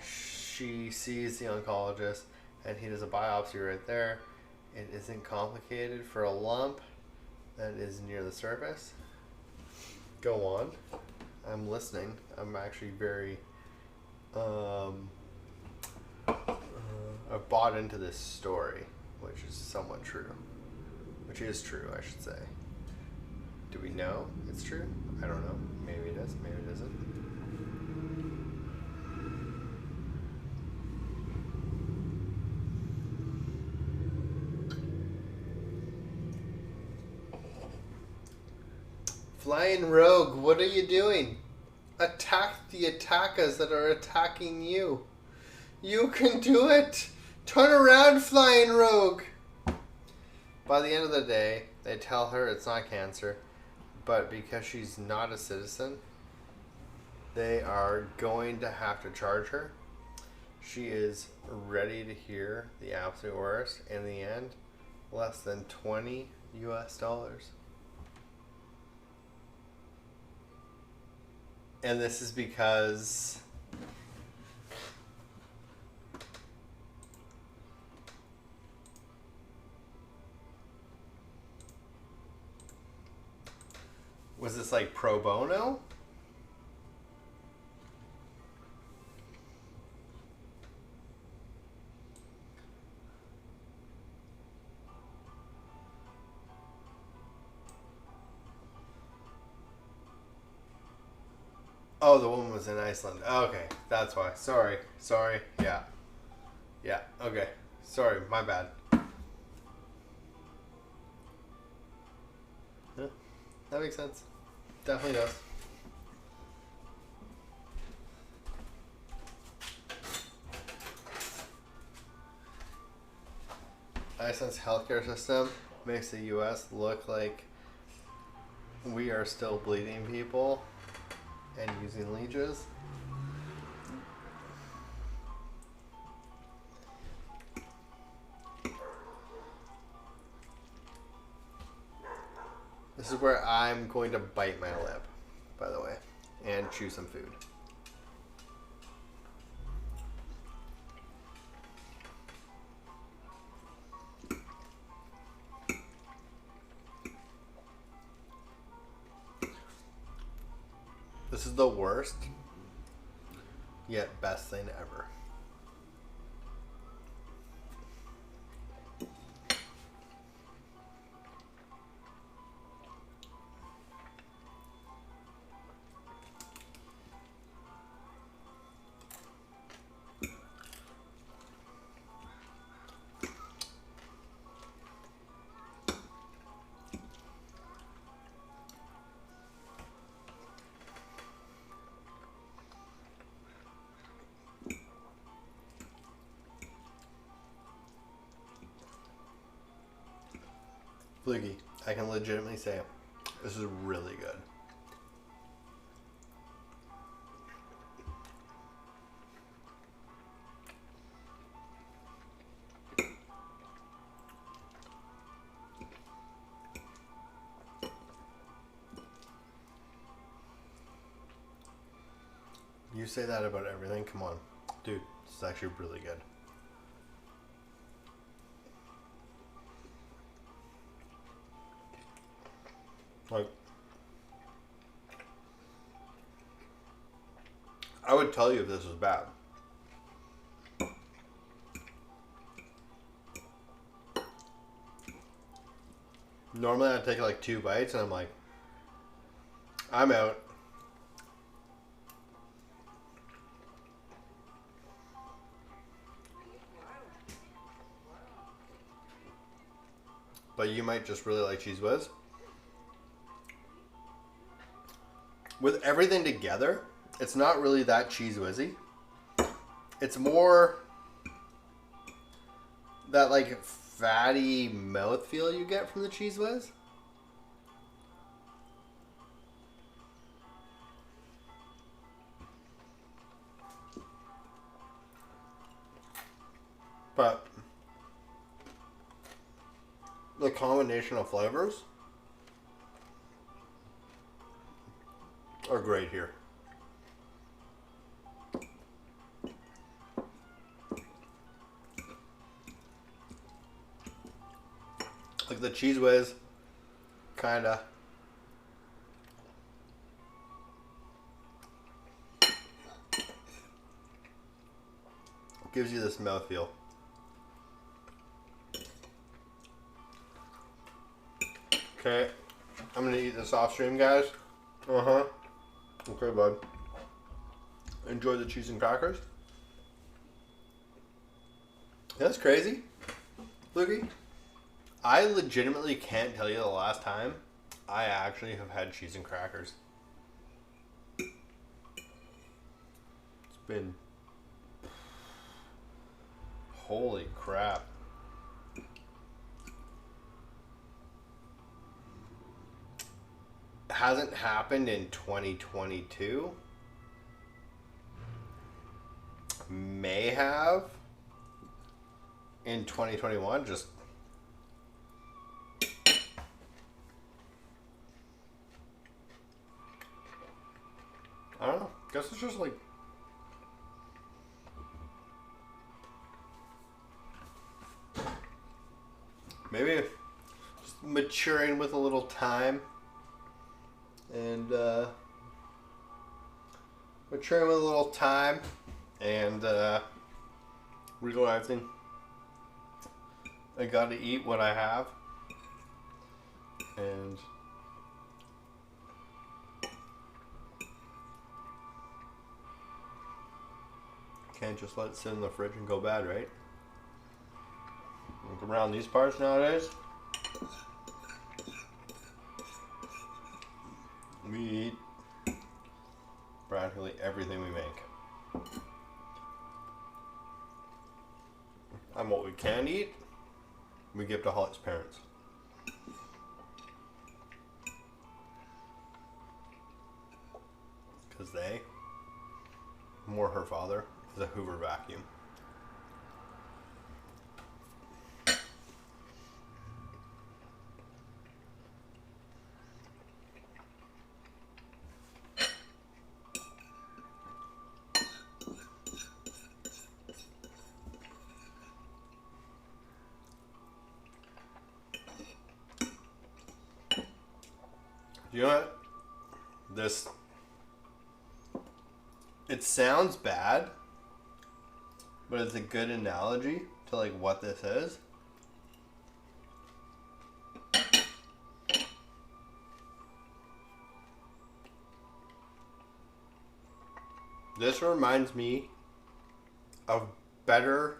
A: she sees the oncologist, and he does a biopsy right there. It isn't complicated for a lump that is near the surface. Go on. I'm listening. I'm actually very I've bought into this story, which is somewhat true. Which is true, I should say. Do we know it's true? I don't know. Maybe it is, maybe it isn't. Flying rogue, what are you doing? Attack the attackers that are attacking you. You can do it! Turn around, flying rogue! By the end of the day, they tell her it's not cancer, but because she's not a citizen, they are going to have to charge her. She is ready to hear the absolute worst. In the end, less than $20 US. And this is because was this like pro bono? Oh, the woman was in Iceland. Okay, that's why. Sorry. Yeah. Okay. Sorry, my bad. Yeah, that makes sense. Definitely does. Iceland's healthcare system makes the U.S. look like we are still bleeding people and using leeches. This is where I'm going to bite my lip, by the way, and chew some food. This is the worst, yet best thing ever. Fluky, I can legitimately say this is really good. You say that about everything? Come on. Dude, this is actually really good. Like, I would tell you if this was bad. Normally I'd take like 2 bites and I'm like, I'm out. But you might just really like Cheese Whiz. With everything together, it's not really that Cheese Whizzy. It's more that like fatty mouthfeel you get from the Cheese Whiz. But the combination of flavors are great here. Like the Cheese Whiz kinda gives you this mouthfeel. Okay, I'm gonna eat this off stream, guys. Okay, bud. Enjoy the cheese and crackers. That's crazy, Lukey. I legitimately can't tell you the last time I actually have had cheese and crackers. It's been... Holy crap. It hasn't happened in 2022. May have in 2021, just I don't know. Guess it's just like maybe just maturing with a little time and maturing with a little time and realizing I gotta eat what I have and can't just let it sit in the fridge and go bad, right? Look around these parts nowadays. We eat practically everything we make. And what we can eat, we give to Holly's parents. Because they, more her father, is a Hoover vacuum. You know what? This, it sounds bad, but it's a good analogy to like what this is. This reminds me of Better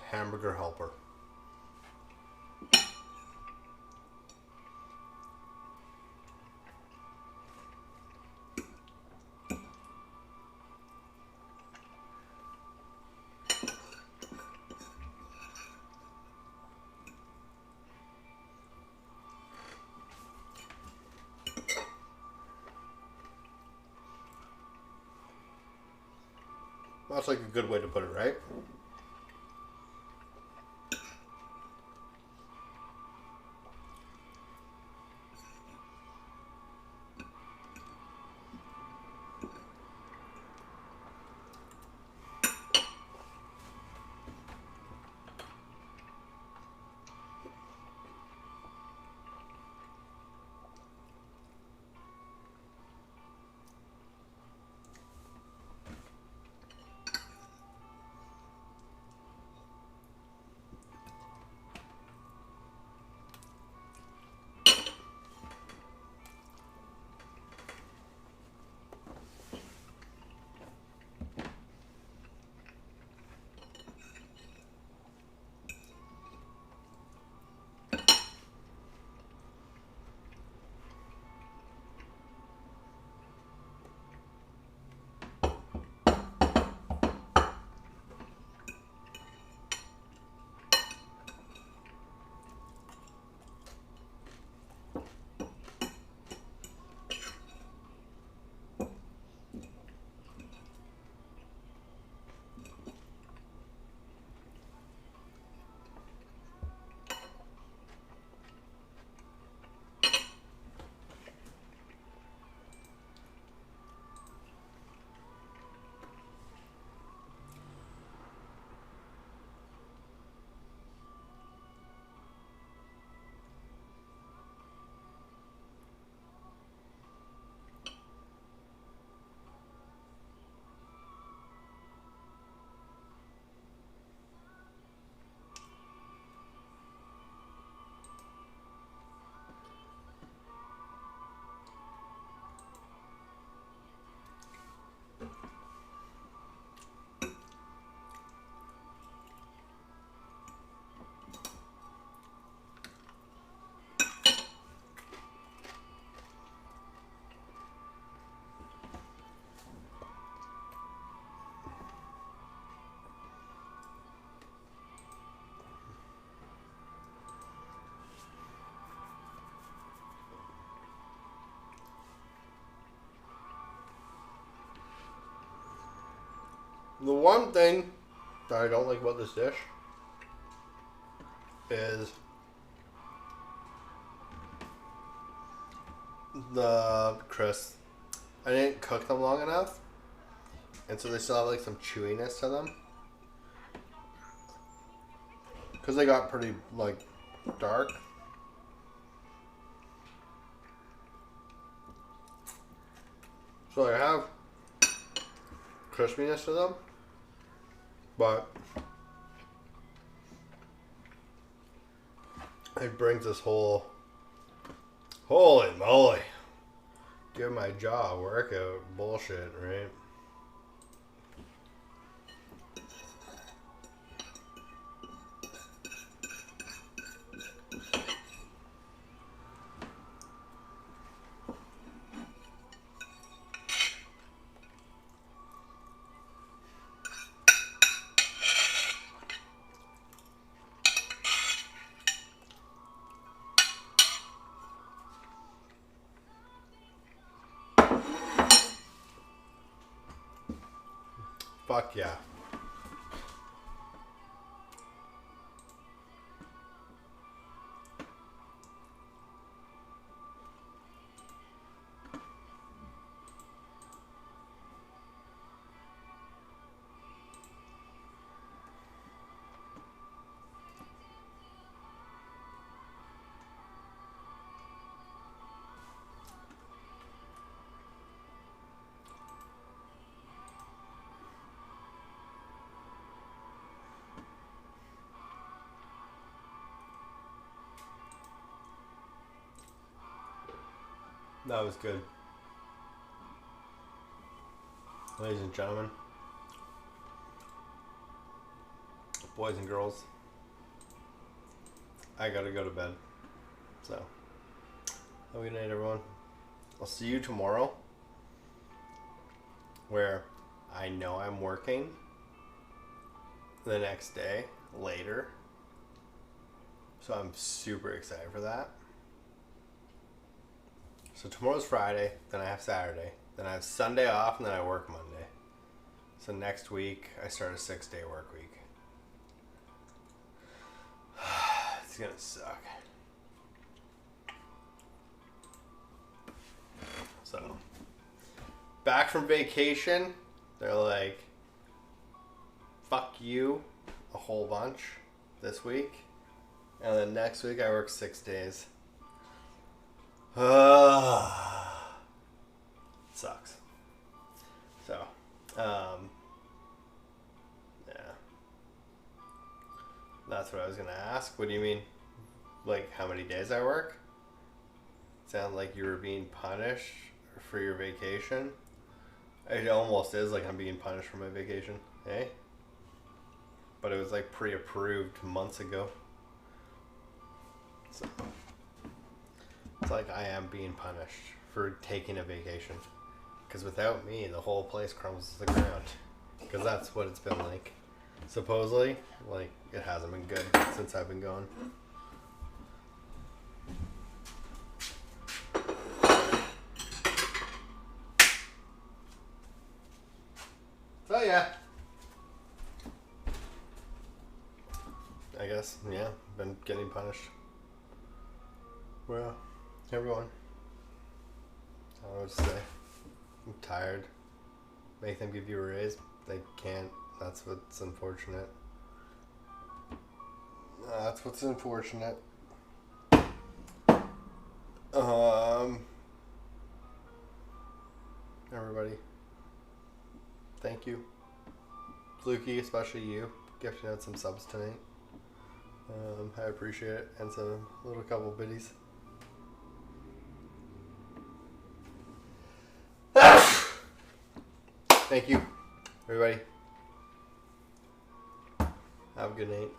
A: Hamburger Helper. That's like a good way to put it, right? The one thing that I don't like about this dish is the crisps. I didn't cook them long enough, and so they still have like some chewiness to them. Because they got pretty like dark. So I have crispiness to them, but it brings this whole, holy moly, give my jaw a workout bullshit, right? Fuck yeah. That was good. Ladies and gentlemen, boys and girls, I gotta go to bed. So, have a good night, everyone. I'll see you tomorrow, where I know I'm working the next day later. So I'm super excited for that. So tomorrow's Friday, then I have Saturday, then I have Sunday off, and then I work Monday. So next week I start a 6-day work week. It's gonna suck. So back from vacation, they're like, fuck you a whole bunch this week. And then next week I work 6 days. Sucks. So, yeah. That's what I was gonna ask. What do you mean? Like how many days I work? Sound like you were being punished for your vacation? It almost is like I'm being punished for my vacation, eh? But it was like pre-approved months ago. So it's like I am being punished for taking a vacation. Because without me, the whole place crumbles to the ground. Because that's what it's been like. Supposedly, like, it hasn't been good since I've been gone. So yeah. I guess, yeah, been getting punished. Well, everyone. I don't know what to say. I'm tired. Make them give you a raise. They can't. That's what's unfortunate. That's what's unfortunate. Everybody. Thank you. Lukey, especially you, gifting out some subs tonight. I appreciate it. And some little couple biddies. Thank you, everybody. Have a good night.